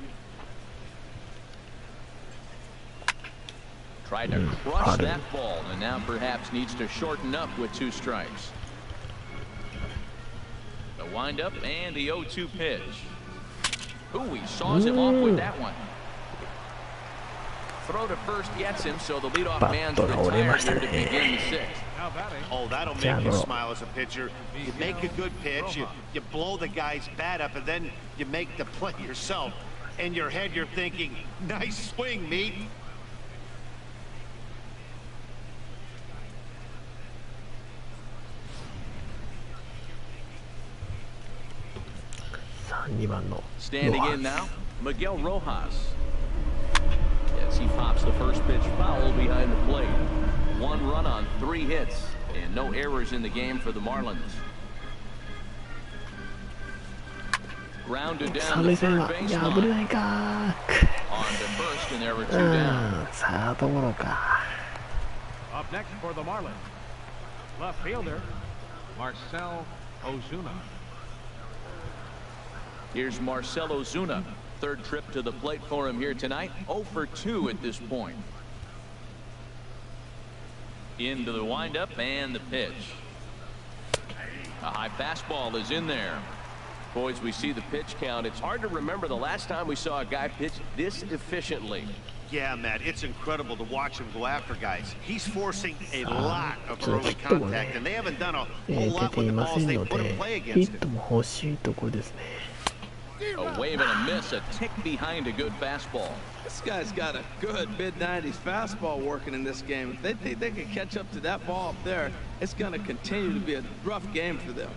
Tried to crush that ball, and now perhaps needs to shorten up with 2 strikes. The windup and the 0-2 pitch. Ooh, he saws him off with that one. Throw to first gets him, so the leadoff man's retired here to begin the 6th. Oh, that'll make you smile as a pitcher. You make a good pitch, you blow the guy's bat up, and then you make the play yourself. In your head, you're thinking, nice swing, meat. 2番の Standing in now, Miguel Rojas. Yes, he pops the first pitch foul behind the plate. 1 run on 3 hits, and no errors in the game for the Marlins. Grounded down to third base line. On to first, and there were 2 down. Up next for the Marlins, left fielder Marcell Ozuna. Here's Marcell Ozuna. 3rd trip to the plate for him here tonight. 0 for 2 at this point. Into the windup and the pitch. A high fastball is in there. Boys, we see the pitch count. It's hard to remember the last time we saw a guy pitch this efficiently. Yeah, Matt, it's incredible to watch him go after guys. He's forcing a lot of early contact, and they haven't done a whole lot with the balls they put in play against him. A wave and a miss, a tick behind a good fastball. This guy's got a good mid-90s fastball working in this game. If they think they can catch up to that ball up there, it's going to continue to be a rough game for them.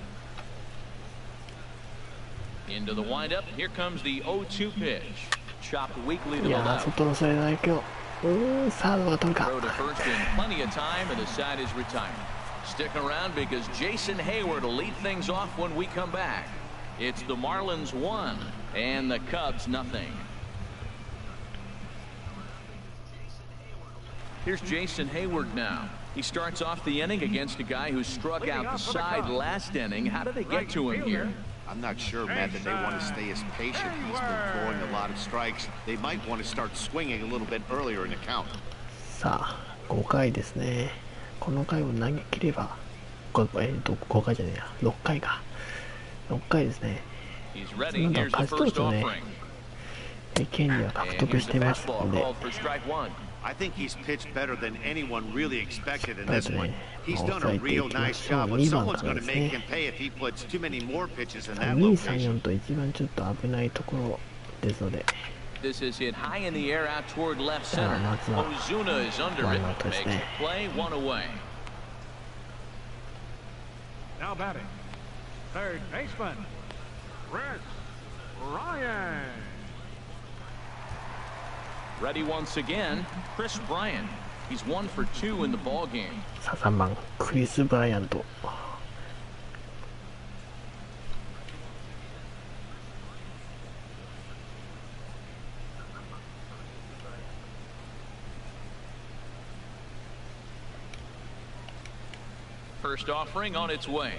Into the windup. Here comes the 0-2 pitch. Chopped weakly to the left. Throw to first in plenty of time, and the side is retired. Stick around because Jason Hayward will lead things off when we come back. It's the Marlins 1 and the Cubs nothing. Here's Jason Hayward now. He starts off the inning against a guy who struck out the side last inning. How did they get to him here? I'm not sure, Matt, that they want to stay as patient. He's been throwing a lot of strikes. They might want to start swinging a little bit earlier in the count. さあ、5回ですね。この回を投げ切れば、5回じゃねえや、6回か。6回ですね。なんだ勝ち取るとね、権利は獲得していますので。I think he's pitched better than anyone really expected in this one. He's done a real nice job, but someone's going to make him pay if he puts too many more pitches in that location. 2、3、4と一番ちょっと危ないところですので。This is hit high in the air out toward left center. Ozuna is under it. Makes the play 1 away. Now batting, third baseman, Chris Ryan. Ready once again, Chris Bryant. He's 1 for 2 in the ball game. 3番クリス・ブライアント。First offering on its way.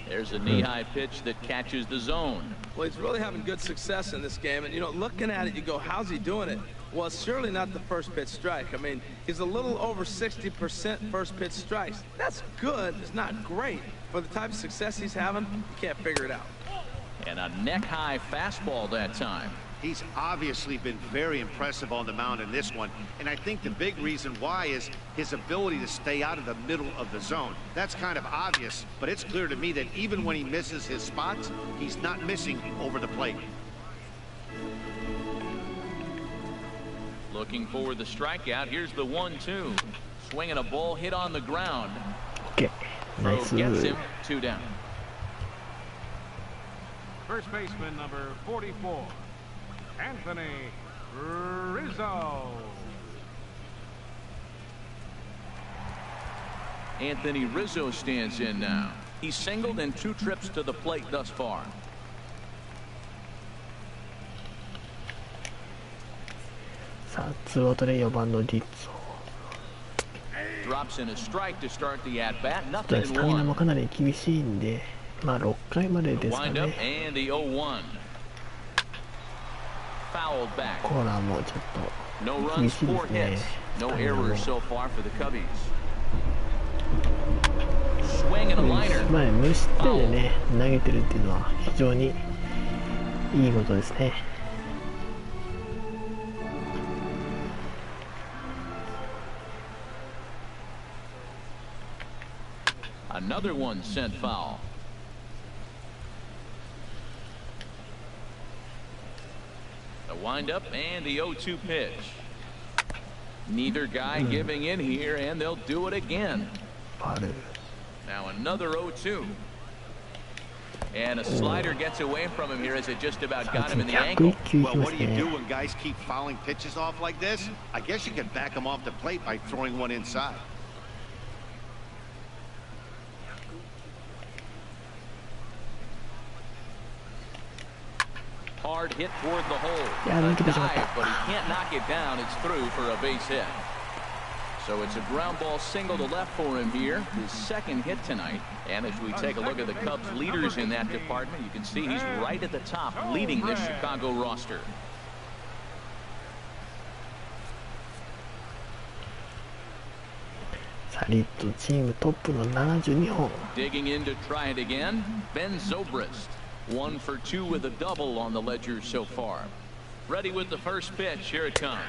There's a knee-high pitch that catches the zone. Well, he's really having good success in this game. And, you know, looking at it, you go, how's he doing it? Well, it's surely not the first pitch strike. I mean, he's a little over 60% first pitch strikes. That's good. It's not great. For the type of success he's having, you can't figure it out. And a neck-high fastball that time. He's obviously been very impressive on the mound in this one, and I think the big reason why is his ability to stay out of the middle of the zone. That's kind of obvious, but it's clear to me that even when he misses his spots, he's not missing over the plate. Looking for the strikeout. Here's the 1-2. Swinging a ball hit on the ground. OK ナイ Throw ス gets him 2 down. First baseman number 44, Anthony Rizzo. Anthony Rizzo stands in now. He's singled in 2 trips to the plate thus far. さあツーアウトで4番のリッツ Drops in a strike to start the at bat. ォ Nothing ス in タミナ one. もかなり厳しいんでまあ6回までですか Wind up ね and the 0-1. Fouled back. コーナーもちょっ No と厳 runs, しいで 4 すね hits. ス No タミナも errors so far for the Cubbies. Swing and a liner. まあ無失点でね投げてるっていうのは非常にいいことですね。Another one sent foul. The windup and the 0-2 pitch. Neither guy giving in here, and they'll do it again. ファウル Now another 0-2. And a slider gets away from him here as it just about got him in the 101 ankle. 球い Well, きま what す do you ね do when guys keep fouling pitches off like this? I guess you can back them off the plate by throwing one inside. Hard hit toward the hole. Yeah, A look at this one. dive, but he can't knock it down. It's through for a base hit. So it's a ground ball single to left for him here. His second hit tonight. And as we take a look at the Cubs leaders in that department, you can see he's right at the top leading this Chicago roster. さあリットチームトップの72本 Digging in to try it again, Ben Zobrist. 1 for 2 with a double on the ledger so far. Ready with the first pitch. Here it comes.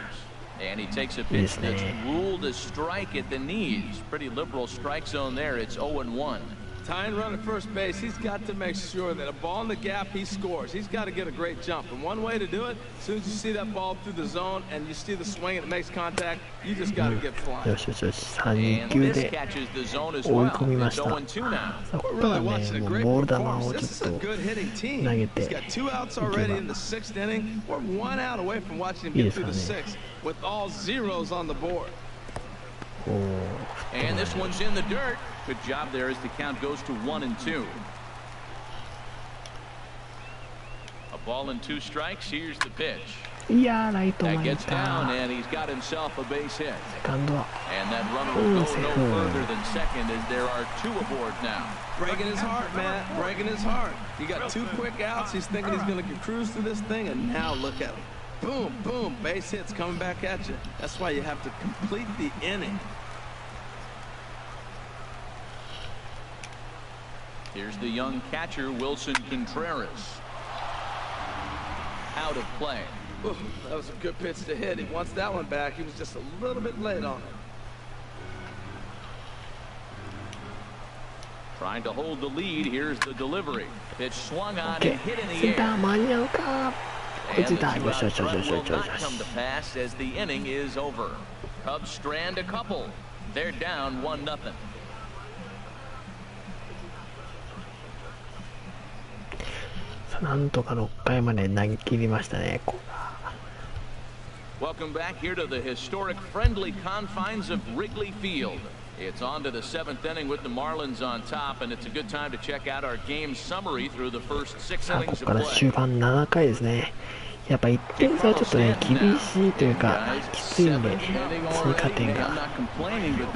And he takes a pitch that's ruled a strike at the knees. Pretty liberal strike zone there. It's 0-1. Tying run at first base, he's got to make sure that a ball in the gap, he scores. He's got to get a great jump. And one way to do it, as soon as you see that ball through the zone and you see the swing and it makes contact, you just got to get flying. よしよしよしさあ2 And 球 this で catches the zone as 追い well. 込みま It's した 0-2 now. さあここ We're から really ね watching a もう great ボール球を performance. ちょ This is a っと good hitting team. 投げて He's got 2 outs already in the 6th inning. We're 1 out away from watching him get through the 6th with all zeros on the board. おー And this one's in the dirt. Good job there as the count goes to 1-2. A ball and 2 strikes. Here's the pitch. いやーライト That 前に gets 来た down, and he's got himself a base hit. セカンドは And that runner will go no further than second as there are 2 aboard now. Breaking his heart, man. Breaking his heart. He got 2 quick outs. He's thinking he's going to cruise through this thing, and now look at him. Boom, boom. Base hits coming back at you. That's why you have to complete the inning. Here's the young catcher, Wilson Contreras. Out of play. Ooh, that was a good pitch to hit. He wants that one back. He was just a little bit late on it. Trying to hold the lead. Here's the delivery. Pitch swung on OK and hit in セン the ター air. 間に合うかこい And つ the だよしよ 2-out しよしよ run しよ will しよ not し come to pass as the inning is over. Cubs strand a couple. They're down 1-0. さあなんとか6回まで投げ切りましたね Welcome back here to the historic friendly confines of Wrigley Field. It's on to the 7th inning with the Marlins on top, and it's a good time to check out our game summary through the first 6さあこ innings こ of から終 play. 盤7回ですねやっぱ1点差はちょっとね厳しいというかきついんで追加点が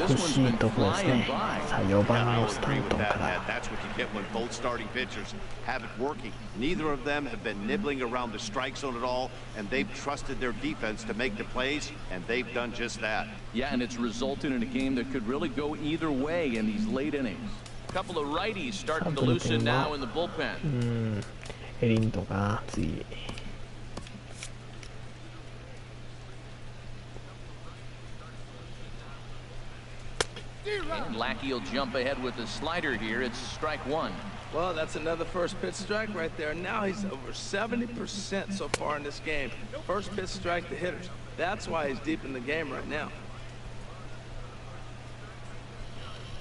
欲しいところですねさあ4番 I の would ス agree タン with トン that, から Matt. That's what you get when both starting pitchers have it working. Neither of them have been nibbling around the strike zone at all, and they've trusted their defense to make the plays, and they've done just that. Yeah, and it's resulted in a game that could really go either way in these late innings. A couple of righties starting to loosen now in the bullpen. エリントが次 And Lackey will jump ahead with the slider here. It's strike 1. Well, that's another first pitch strike right there. Now he's over 70% so far in this game. First pitch strike to hitters. That's why he's deep in the game right now.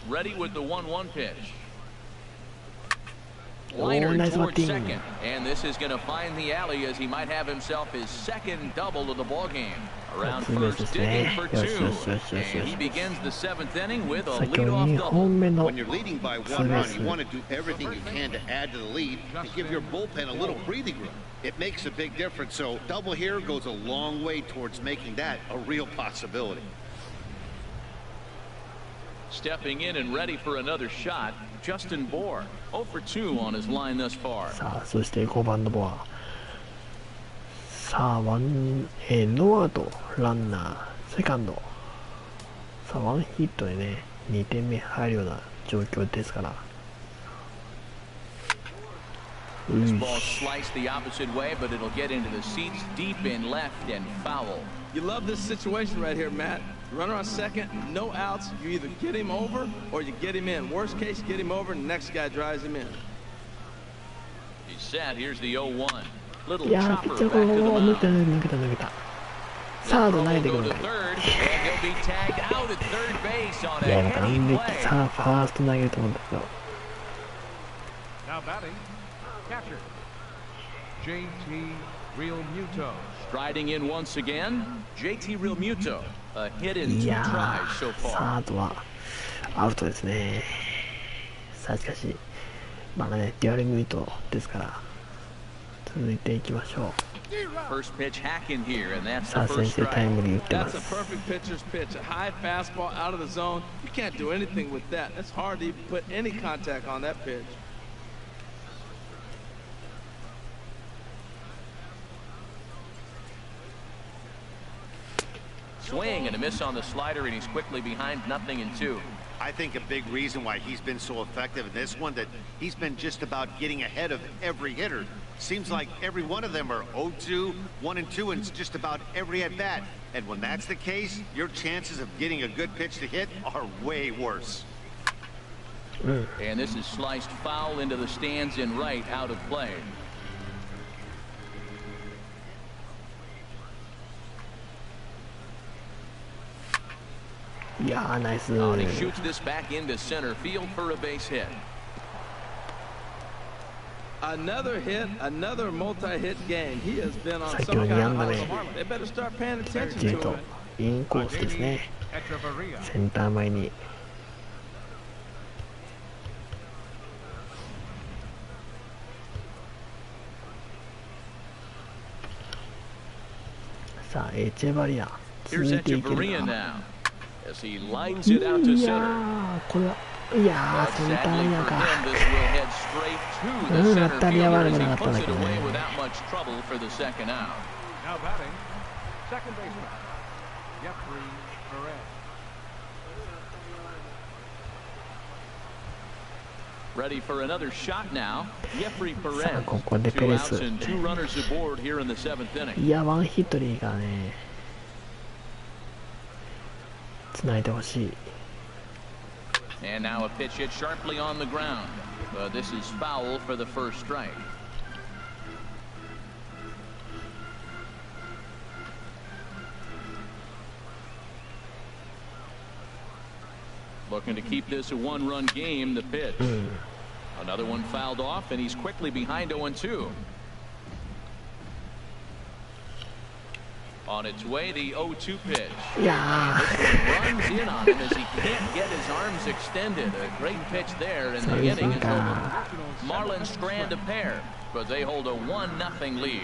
Ready with the 1-1 pitch. Liner towards second, and this is going to find the alley as he might have himself his second double of the ball game. Around first, digging for two, and he begins the 7th inning with a leadoff double. When you're leading by 1 run, you want to do everything you can to add to the lead to give your bullpen a little breathing room. It makes a big difference, so double here goes a long way towards making that a real possibility. Stepping in and ready for another shot, Justin Bohr, 0 for 2 on his line thus far. さあ、そして5番のボア。さあ、ノーアウト、ランナー、セカンド。さあ、ワンヒットでね、2点目入るような状況ですから。This ball sliced the opposite way, but it'll get into the seats deep in left and foul. You love this situation right here, Matt. Runner on second, no outs. You either get him over or you get him in. Worst case, you get him over and the next guy drives him in. He's set. Here's the 0-1. Little いやー、ピッチャーこれ抜けた。サード投げてくる。いや、完璧。さあ、ファースト投げると思うんだけど。Now batting, catcher, JT Realmuto. Striding in once again, JT Realmuto. A hit in 2 tries so far. サードはアウトですね。さあ、しかし、まだね、リアルミュートですから、続いていきましょう。First pitch hack in here, and that's さあ、 the 先 first 制タイ strike. ムリー打ってま That's a す。 perfect pitcher's pitch. A high fastball out of the zone. You can't do anything with that. It's hard to even put any contact on that pitch. Swing and a miss on the slider, and he's quickly behind 0-2. I think a big reason why he's been so effective in this one that he's been just about getting ahead of every hitter. Seems like every one of them are 0-2, 1-2, and just about every at bat. And when that's the case, your chances of getting a good pitch to hit are way worse. And this is sliced foul into the stands in right, out of play. Yeah, nice. Oh, and he shoots this back into center field for a base hit. Another hit, another multi-hit game. He has been on some kind of hustle. They better start paying attention to him. インコースですね。センター前に。さあ、エチェバリア。続 Here's いていける Echeverria か。 now as he lines it out to い center. やー、これは、いや But ー、センター sadly 前 for か。 him, this will head straight to the center 当たりは fielder 悪 as くな he かったん puts だ it けど away ね。 without much trouble for the second out. Now batting, second baseman, Jeffrey Perez. Ready for another shot now. Jeffrey さあ、 Perez. ここでペ 2 レ outs ス。 and 2 runners aboard here in the 7th inning. いや、ワンヒットでいいからね。繋いでほしい。And now a pitch hit sharply on the ground. This is foul for the first strike. Looking to keep this a 1-run game, the pitch. Another one fouled off, and he's quickly behind 0-2. On its way, the 0-2 pitch. いや Runs in on him as he can't get his arms extended. A great pitch there, and the inning is over. Marlins strand a pair, but they hold a 1-0 lead.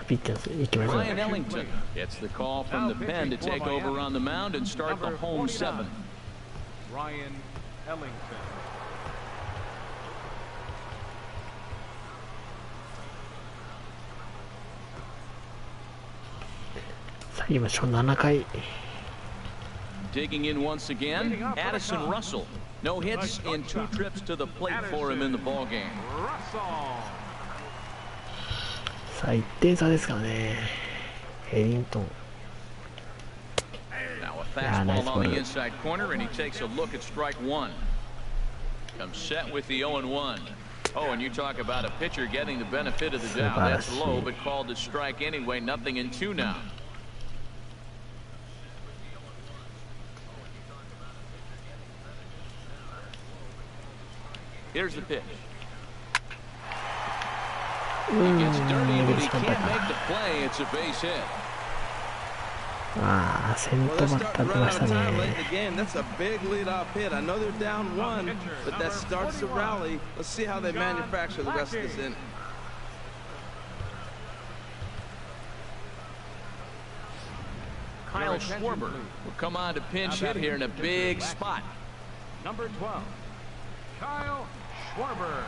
ー、ピッチャー行きましょう。 Ryan Ellington gets the call from the pen to take over on the mound and start the home 7th. Ryan Ellington. さあ、行きましょう。7回。 Digging in once again, Addison Russell. No hits in 2 trips to the plate for him in the ballgame. Russell. さあ、1点差ですからね。ヘリントン。 Now a fastball on the inside corner, and he takes a look at strike 1. Comes set with the 0-1. Oh, and you talk about a pitcher getting the benefit of the doubt. That's low, but called to strike anyway. 0-2 now. Here's the pitch. He gets dirty, but he can't make the play. It's a base hit. Well, they're starting to run out of time late in the game. That's a big leadoff hit. I know they're down 1, but that starts the rally. Let's see how they manufacture the rest of this inning. Kyle Schwarber will come on to pinch hit here in a big spot. Number 12, Kyle Schwarber.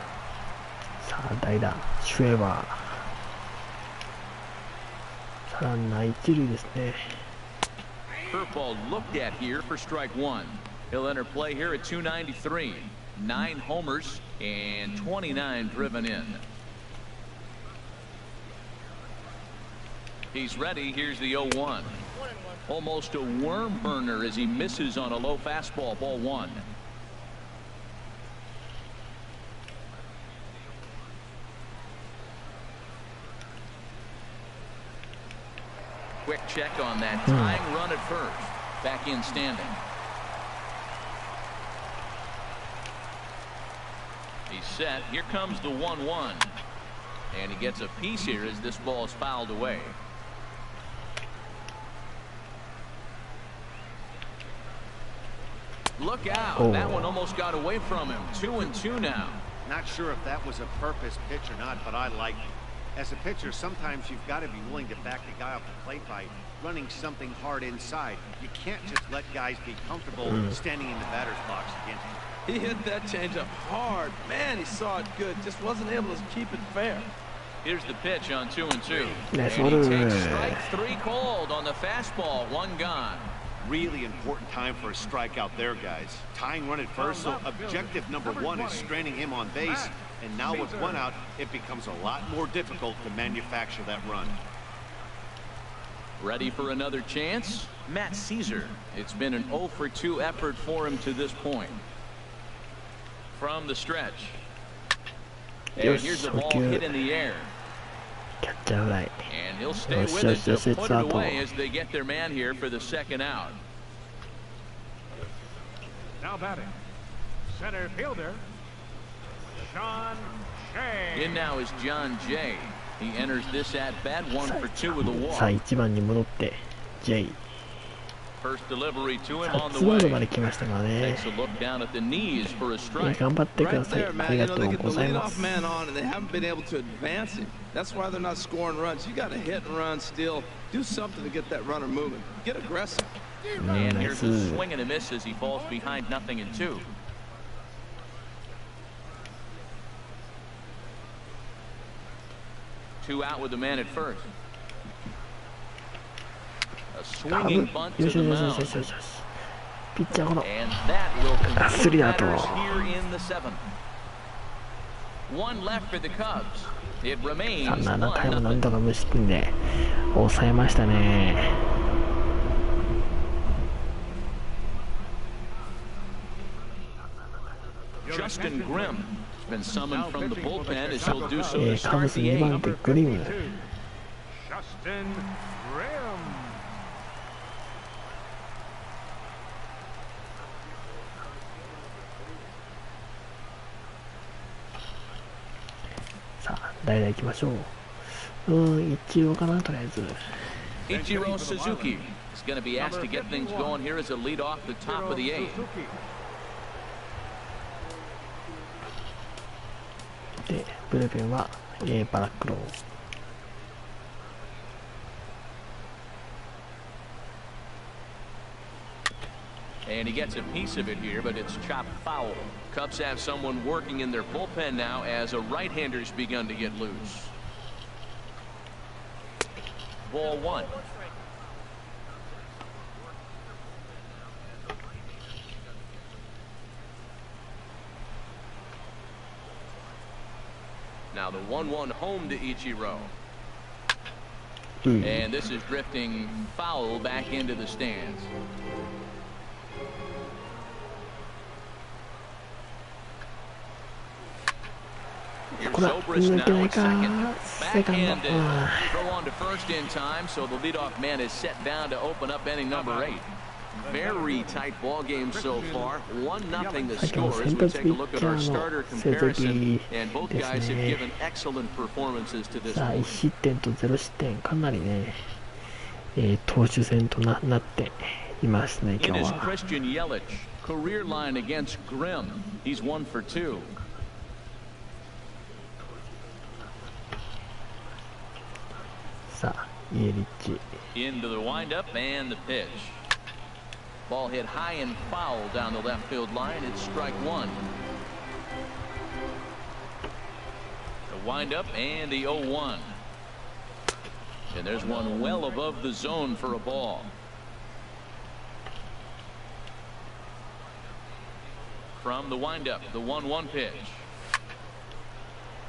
さあ代打シュエバー。さあランナー一塁ですね。Curveball looked at here for strike 1. He'll enter play here at 293. 9 homers and 29 driven in. He's ready. Here's the 0-1. Almost a worm burner as he misses on a low fastball. Ball 1. Quick check on that tying run at first. Back in standing. He's set. Here comes the 1-1. And he gets a piece here as this ball is fouled away. Look out. Oh. That one almost got away from him. 2-2 now. Not sure if that was a purpose pitch or not, but I like it. As a pitcher, sometimes you've got to be willing to back the guy off the plate by running something hard inside. You can't just let guys be comfortable standing in the batter's box against you. He hit that changeup hard. Man, he saw it good. Just wasn't able to keep it fair. Here's the pitch on 2-2. Nice and he order. takes strike 3 called on the fastball. 1 gone. Really important time for a strikeout there, guys. Tying run at first, so objective number 1 is straining him on base. And now with 1 out, it becomes a lot more difficult to manufacture that run. Ready for another chance? Matt Caesar. It's been an 0-for-2 effort for him to this point. From the stretch. And here's the ball hit in the air. And he'll stay with it to put it away as they get their man here for the 2nd out. Now batting, center fielder, John Jay. In now is John Jay. He enters this at bat 1 for 2 with a walk. さあ1番に戻って J。 First delivery to him on the 2 way. バードまで来ましたからね。 Takes a look down at the knees for a strike. 頑張ってくだ Right さい。 there, あ man. り You が know, と they う get ご the ざいま leadoff す。 man on, and they haven't been able to advance him. That's why they're not scoring runs. You got to hit and run still. Do something to get that runner moving. Get aggressive. And here's a swing and a miss as he falls behind 0-2. Two out with the man at first. A swinging bunt to the mound. ピッチャーゴロ。 And that will conclude 3アウト。 matters here in the 7th. 1 left for the Cubs. It remains 7回もな 1-0. んとか無失点で抑えましたね。Justin Grimm has been summoned from the bullpen as he'll do so to カブ start ス the 2番 8th. 手グリム。 Justin Graham. さあ代打行きましょう。一応かなとりあえず。 Ichiro Suzuki is going to be asked to get things going here as a lead off the top of the 8th. でブルペンはバラックロー。 And he gets a piece of it here, but it's chopped foul. Cubs have someone working in their bullpen now as a right-hander's begun to get loose. Ball 1. Now the 1-1 home to Ichiro. And this is drifting foul back into the stands. これは抜けないか。セカンド。Throw on to first in time, so the leadoff man is set down to open up inning number 8. Very tight ball game so far. 1-0 the score as we take a look at our starter comparison, and both guys have given excellent performances to this さあ one. 1失点と0失点、かなりね、投手戦と なっていますね、今 In 日 is は。 Christian Yelich, career line against Grimm. He's 1 for 2. さあイエリッチ。 Into the windup and the pitch. Ball hit high and foul down the left field line. It's strike 1. The windup and the 0-1. And there's one well above the zone for a ball. From the windup, the 1-1 pitch.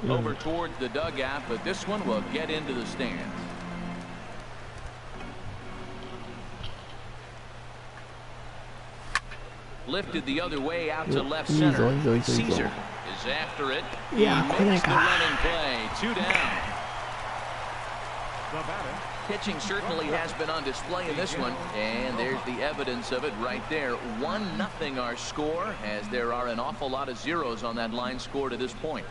Over towards the dugout, but this one will get into the stands. Lifted the other way out to left center. Caesar is after it. He makes the running play. 2 down. Pitching certainly has been on display in this one, and there's the evidence of it right there. 1-0 our score, as there are an awful lot of zeros on that line score to this point.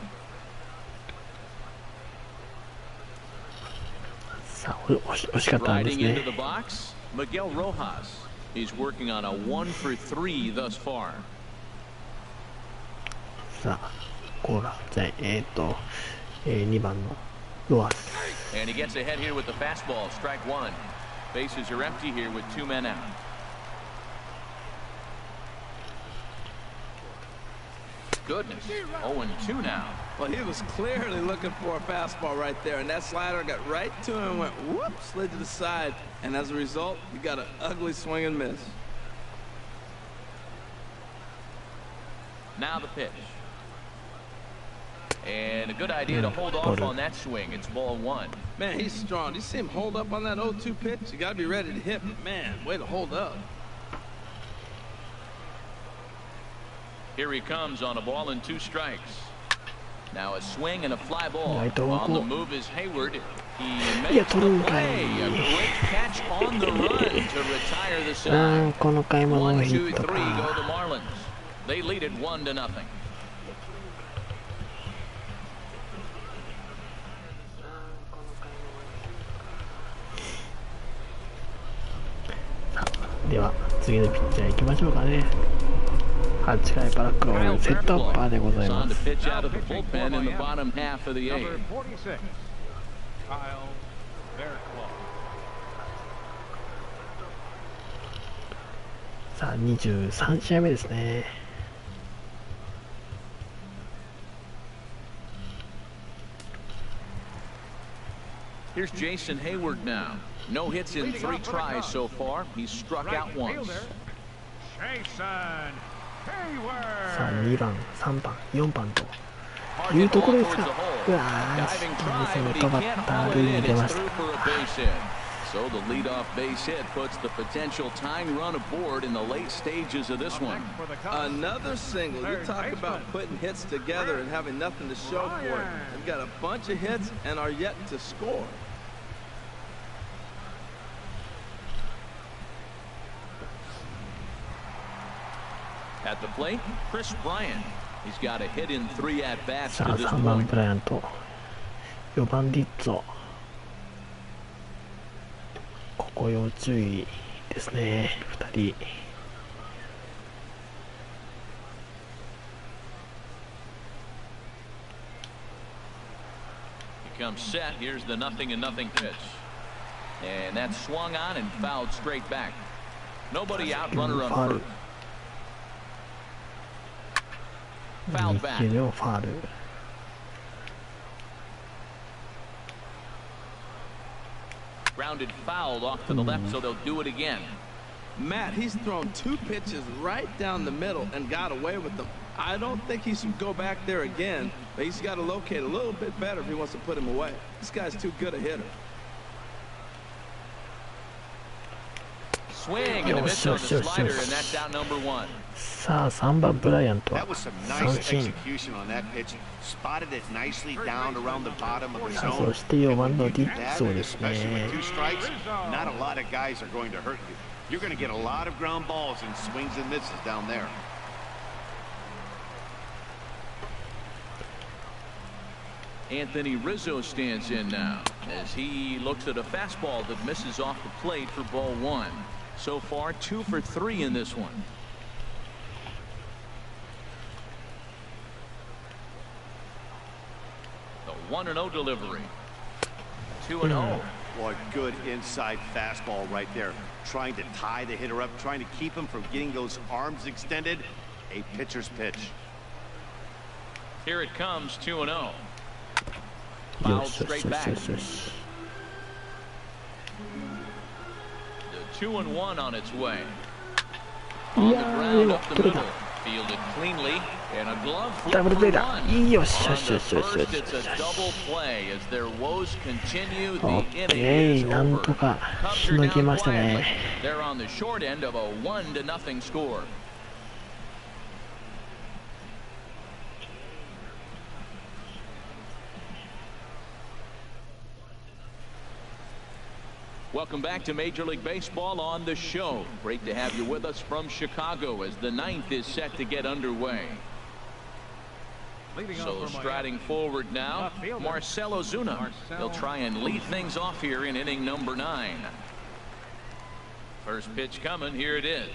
さあ惜しかったんです Riding ね。 into the box, Miguel Rojas. He's working on a 1 for 3 thus far. さあコーラじゃあ2番のロアス。 And he gets ahead here with the fastball. Strike 1. Bases are empty here with 2 men out. Goodness. 0-2 now. Well, he was clearly looking for a fastball right there, and that slider got right to him and went whoop, slid to the side, and as a result, you got an ugly swing and miss. Now the pitch. And a good idea to hold off on that swing. It's ball 1. Man, he's strong. You see him hold up on that 0-2 pitch? You got to be ready to hit, but man, way to hold up. Here he comes on a ball and 2 strikes. Now a swing and a fly ball. On the move is Hayward. He makes the play. A great catch on the run to retire the side. この回もノーヒ 1, 2, ット 3 go か。 the Marlins. They lead it 1-0. では次のピッチャー行きましょうかね。8回パラックのセットアッパーでございます。さあ23試合目ですね。Here's Jason Hayward now. No hits in 3 tries so far. He's struck out once. さあ2番、3番、4番というところですが、うわー、先頭バッター塁に出ました。 So the leadoff base hit puts the potential tying run aboard in the late stages of this one. Another single. You talk about putting hits together and having nothing to show for it. They've got a bunch of hits and are yet to score. At the plate, Chris Bryant. He's got a hit in 3 at-bats さ to あ this 3番 point. ブライアント、4番リッツォ、ここ要注意ですね、2人。 He comes set. Here's the 0-0 pitch. And that's swung on and fouled straight back. Nobody out, runner on first. Fouled back. 右のファール。 Grounded foul off to the left, so they'll do it again. Matt, he's thrown 2 pitches right down the middle and got away with them. I don't think he should go back there again, but he's got to locate a little bit better if he wants to put him away. This guy's too good a hitter. swing and a miss on the slider, and that's out number 1. さあ3番ブライアントは That was some 三 nice 振。 execution on that pitch. Spotted it nicely down around the bottom of the さあ zone. そして4番のディッ That, ツォです especially ね with 2 strikes, not a lot of guys are going to hurt you. You're going to get a lot of ground balls and swings and misses down there. Anthony Rizzo stands in now as he looks at a fastball that misses off the plate for ball 1. So far 2 for 3 in this one. The 1-0 delivery. 2-0. Boy, good inside fastball right there. Trying to tie the hitter up, trying to keep him from getting those arms extended. A pitcher's pitch. Here it comes, 2-0. よ Fouled しよし straight よし back. よしよし The 2-1 on its way. い On the や ground ー up the 取れた middle. Fielded cleanly and a glove ダ flip ブル for プレーだ one. よしよ On し the よしよしよ first, し it's a double play as their woes continue. オ The ッ inning ケ is ーなん over. とか Cubs し are のぎ down ました quietly. ね They're on the short end of a 1-0 score. Welcome back to Major League Baseball on the show. Great to have you with us from Chicago as the 9th is set to get underway. Leading So off for striding forward now, Left fielder. Marcell Ozuna. He'll try and lead things off here in inning number 9. First pitch coming, here it is.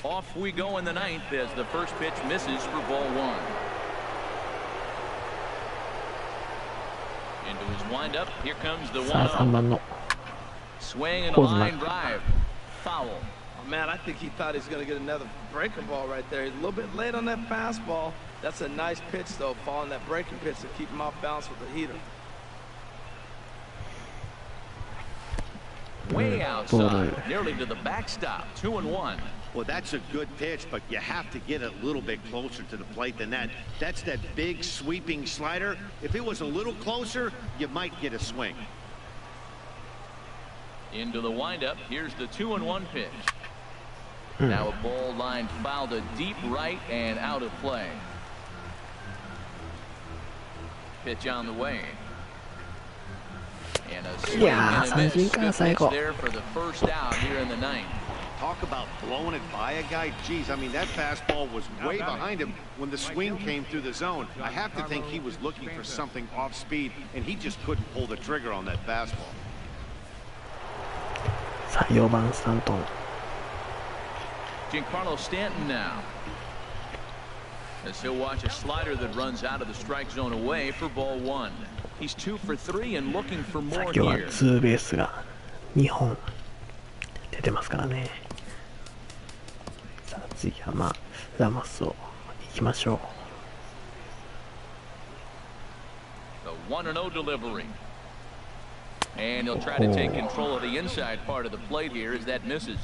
Off we go in the 9th as the first pitch misses for ball 1. Into his windup, here comes the さあ3 1-0. 番の Swing and a Ozuna. line drive. Foul. Oh, man, I think he thought he was going to get another breaking ball right there. He's a little bit late on that fastball. That's a nice pitch, though, following that breaking pitch to keep him off balance with the heater. Way outside, nearly to the backstop. 2-1. Well, that's a good pitch, but you have to get a little bit closer to the plate than that. That's that big sweeping slider. If it was a little closer, you might get a swing. Into the windup. Here's the 2-1 pitch. Now a ball line fouled to deep right and out of play. Pitch on the way. And a swing and a miss. Good pitch there for the first out here in the 9th. Talk about blowing it by a guy. Geez, I mean, that fastball was way behind him when the swing came through the zone. I have to think he was looking for something off speed, and he just couldn't pull the trigger on that fastball. さあ4番スタントン Giancarlo Stanton now. As he'll watch a slider that runs out of the strike zone away for ball 1. He's 2 for 3 and looking for さあ more 今日は here. ツーベースが2本出てますからねさあ次はまあラマスを行きましょう The 1-0 delivery. And he'll try to take control of the inside part of the plate here as that misses.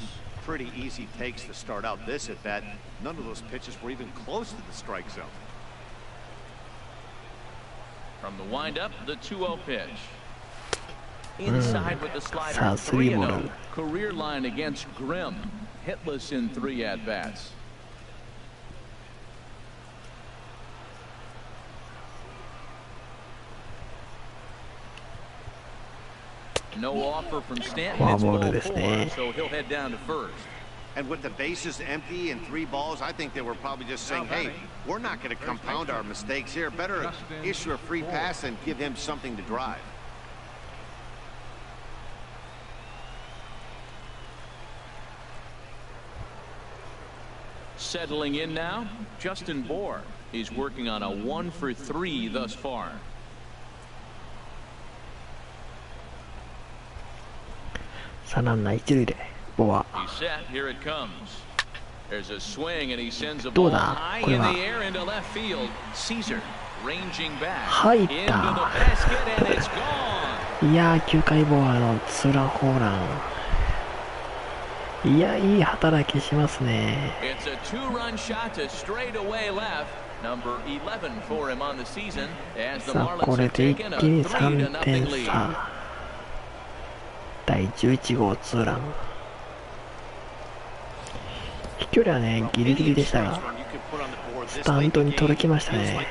Pretty easy takes to start out this at bat. None of those pitches were even close to the strike zone. From the windup, the 2-0 pitch. Inside with the slider. Sa 3-0. Career line against Grimm. Hitless in 3 at-bats. No offer from Stanton. It's ball 4, so he'll head down to first. And with the bases empty and 3 balls, I think they were probably just saying, hey, we're not going to compound our mistakes here. Better issue a free pass and give him something to drive. Settling in now, Justin Bour. He's working on a 1 for 3 thus far. さあランナー一塁でボア He's set. Here it comes. There's a swing and he sends a ど ball うだ high これ in は the air into left field. Caesar ranging back 入っ into the た basket and it's gone. いやー9回ボアのツーランホームランいやいい働きしますね It's a 2-run shot to straightaway left. Number 11 for him on the season as the さあこ Marlins れ have で一 taken a 気に 3-0 3点 lead. 差第11号ツーラン飛距離はねギリギリでしたがスタンドに届きましたね。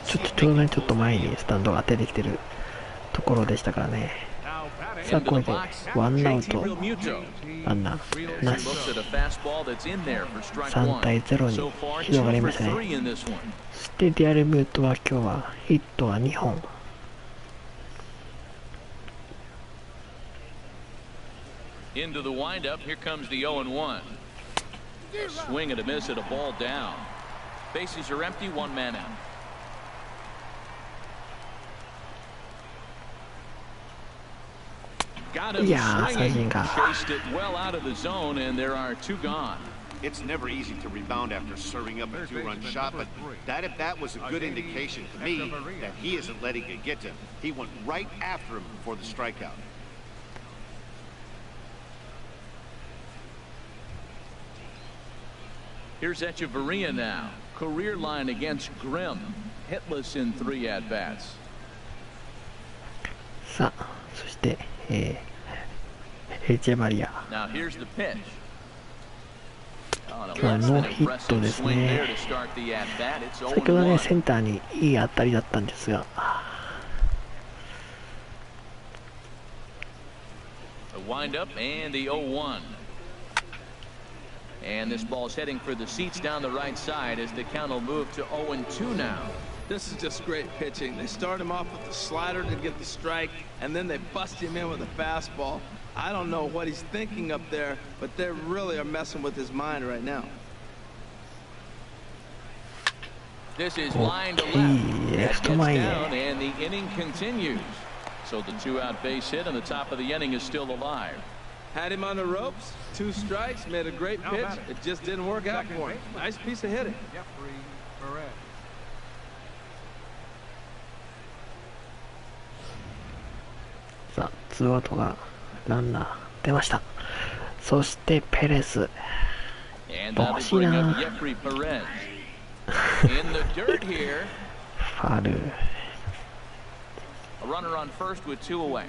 ちょっとねちょっと前にスタンドが出てきてるところでしたからね。さあこれでワンアウトランナーなし3対0に広がりましたね。そしてリアルミュートは今日はヒットは2本。Into the windup, here comes the 0-1. A swing and a miss at a ball down. Bases are empty, one man out. いやー、三振か。Chased it well out of the zone, and there are two gone. It's never easy to rebound after serving up a two-run shot, but that at bat was a good indication to me that he isn't letting it get to him. He went right after him for the strikeout. Here's Echeverria now. Career line against Grimm. Hitless in 3 at-bats. さあ、そしてエチェバリア。Now here's the pitch. 今日はノーヒットですね。先ほどねセンターにいい当たりだったんですが。The windup and the 0-1. And this ball's heading for the seats down the right side as the count will move to 0-2 now. This is just great pitching. They start him off with the slider to get the strike, and then they bust him in with a fastball. I don't know what he's thinking up there, but they really are messing with his mind right now. This is line to left. That gets down, and the inning continues. So the 2-out base hit, and the top of the inning is still alive. Had him on the ropes, 2 strikes, made a great pitch. It just didn't work out for him. Nice piece of hitting. さあ、ツーアウトがランナー出ました。そしてペレス。惜しいな。ファウル。A runner on first with 2 away.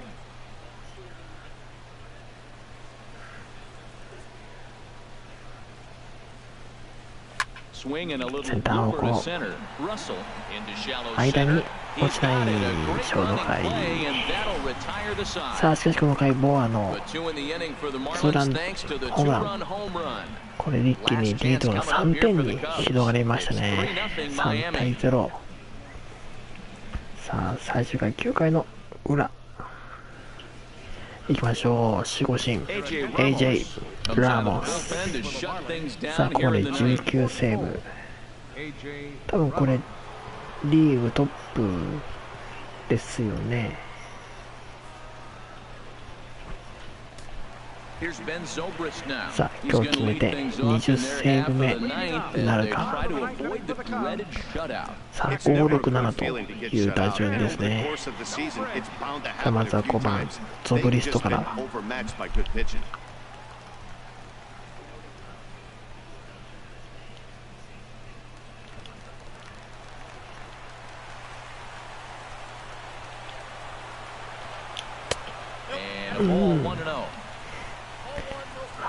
Swing and a little looper to center. Russell into shallow center. 落ちないショート回。さあしかしこの回ボアのツーランホームラン。これ一気にリードが3点に広がりましたね。3対0。さあ最終回9回の裏いきましょう。守護神 AJ ラモス。さあこれ19セーブ。多分これリーグトップですよね。さあ今日決めて20セーブ目になるか。さあ567という打順ですね。さあまずは5番ゾブリストから。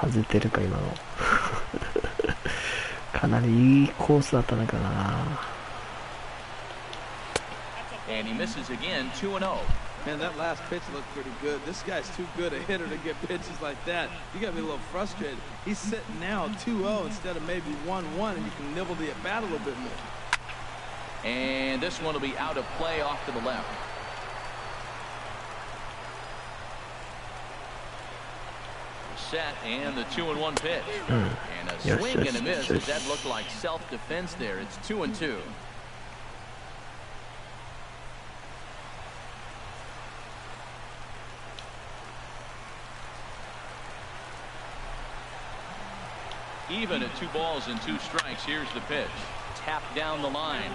外れてるか今のかなりいいコースだったのかな。And he misses again, 2-0. Man, that last pitch looked pretty good. This guy's too good a hitter to get pitches like that. You got to be a little frustrated. He's sitting now 2-0 instead of maybe 1-1, and you can nibble the at bat a little bit more. And this one will be out of play off to the left. Set and the 2-1 pitch. And a swing and a miss. That looked like self-defense there. It's 2-2. Even at 2 balls and 2 strikes, here's the pitch. Tapped down the line.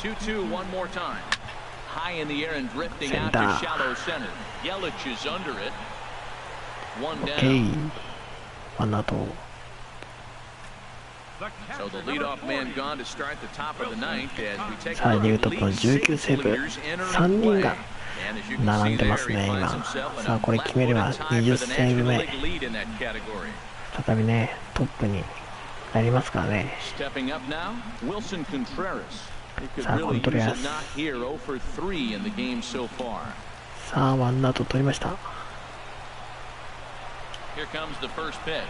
The 2-2 one more time. High in the air and drifting out to shallow center. Yelich is under it. One OK down. ワンアウト。 So the leadoff man gone to start the top of the ninth as we take さあ a ニュ look ート at ップの league 19 セーブ leaders entering 3人 play. が And as you can 並 see んでま there, す he ね finds 今。 himself in さあ a これ決めれば flat-footed tie 20 for the セーブ National 目 League lead in that category. 再びねトップになりますからね。 Stepping up now, Wilson Contreras. He could さあ really use a Contreras knock here, 0 for 3 in the game so far. さあワンアウト取りました。 Here comes the first pitch.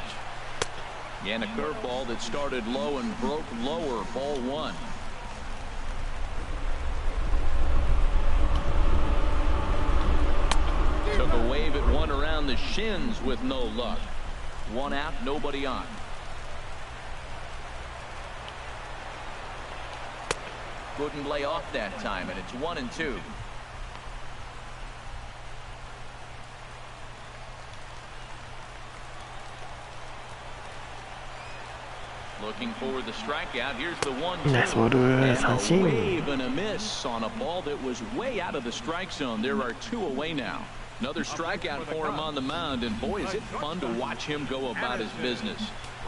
And a curveball that started low and broke lower, ball one. Took a wave at one around the shins with no luck. One out, nobody on. Couldn't lay off that time, and it's 1-2. Looking for the strikeout. Here's the 1-2. ナイスボール三 And a 振。 wave and a miss on a ball that was way out of the strike zone. There are 2 away now. Another strikeout for him on the mound, and boy, is it fun to watch him go about his business.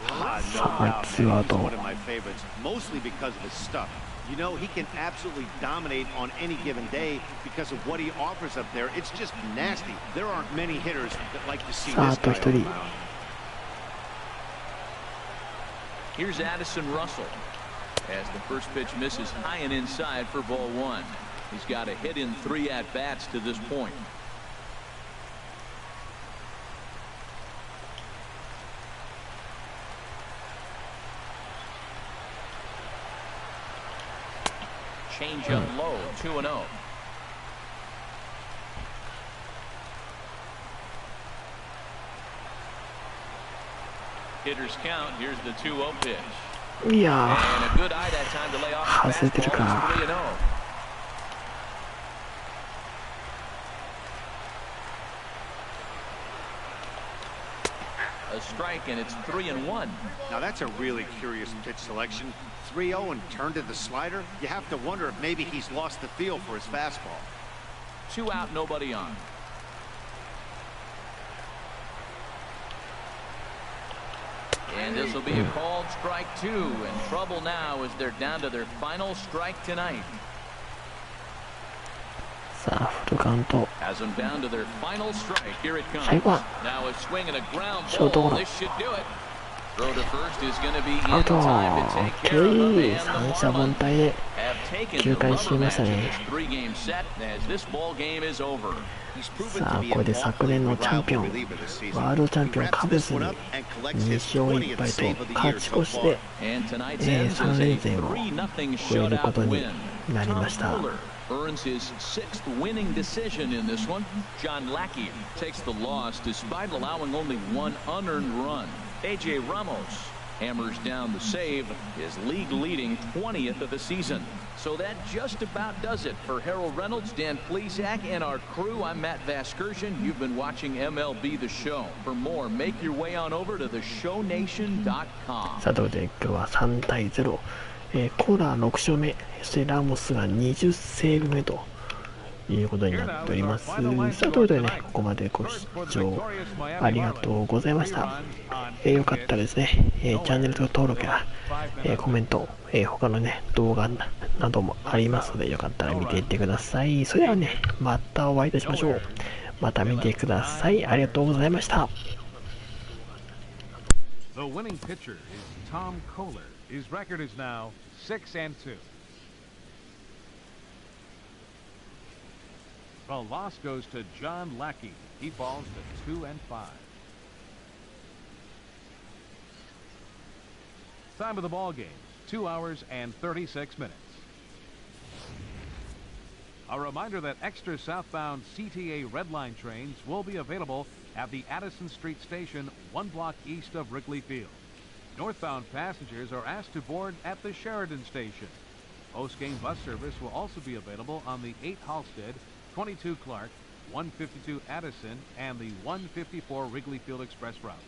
No doubt, man. He's one of my favorites, mostly because of his stuff. You know, he can absolutely dominate on any given day because of what he offers up there. It's just nasty. There aren't many hitters that like to see さあ this あと guy 1 on the 人。 mound. Here's Addison Russell as the first pitch misses high and inside for ball one. He's got a hit in 3 at-bats to this point. Change up low, 2-0. Hitters count. Here's the 2-0 pitch. いや And a good eye that time to lay off the 外れてる fastball. か。 It's 3-0. A strike, and it's 3-1. Now that's a really curious pitch selection. 3-0 and turned to the slider. You have to wonder if maybe he's lost the feel for his fastball. 2 out, nobody on. And this will be a called strike 2, and trouble now as they're down to their final strike tonight. さあフルカウント。 Has them down to their final strike. Here it comes. 最後は Now a swing and a ground ショートゴ ball. ロ。 This should do it. Throw to first is going to be アウ in ト。 time to take care of them. OK。 And 三 the 者凡 Marlins 退で have taken 9 the 回 rubber 締めま match した of ね。 this 3-game set as this ball game is over. He's proven さ to あ be これ an で昨 awfully 年のチャンピオン reliable reliever this season. ワールドチャンピオン He カブ wraps ス this に one up and collects 2 his 勝1 20th 敗 save と of the 勝 year ち so 越し far. て And tonight's 3 ends is a 連戦を 3-0 超えること shutout に win. なり Tom ました。 Fuller earns his 6th winning decision in this one. John Lackey takes the loss despite allowing only 1 unearned run. A.J. Ramos hammers down the save, his league-leading 20th of the season. So that just about does it for Harold Reynolds, Dan Plesac, and our crew. I'm Matt Vasgersian. You've been watching MLB The Show. For more, make your way on over to theshownation.com. さあということで今日は3対0、コーラ6勝目、そしてラモスが20セーブ目ということになっております。さあということでね、ここまでご視聴ありがとうございました。よかったらですね、チャンネル登録や、コメント、他のね動画などもありますのでよかったら見ていってください。それではね、またお会いいたしましょう。また見てください。ありがとうございました。 The winning pitcher is Tom Kohler. His record is now 6-2. The loss goes to John Lackey. He falls to 2-5. Time of the ball game, 2 hours and 36 minutes. A reminder that extra southbound CTA Red Line trains will be available at the Addison Street Station 1 block east of Wrigley Field. Northbound passengers are asked to board at the Sheridan Station. Post-game bus service will also be available on the 8 Halstead, 22 Clark, 152 Addison, and the 154 Wrigley Field Express routes.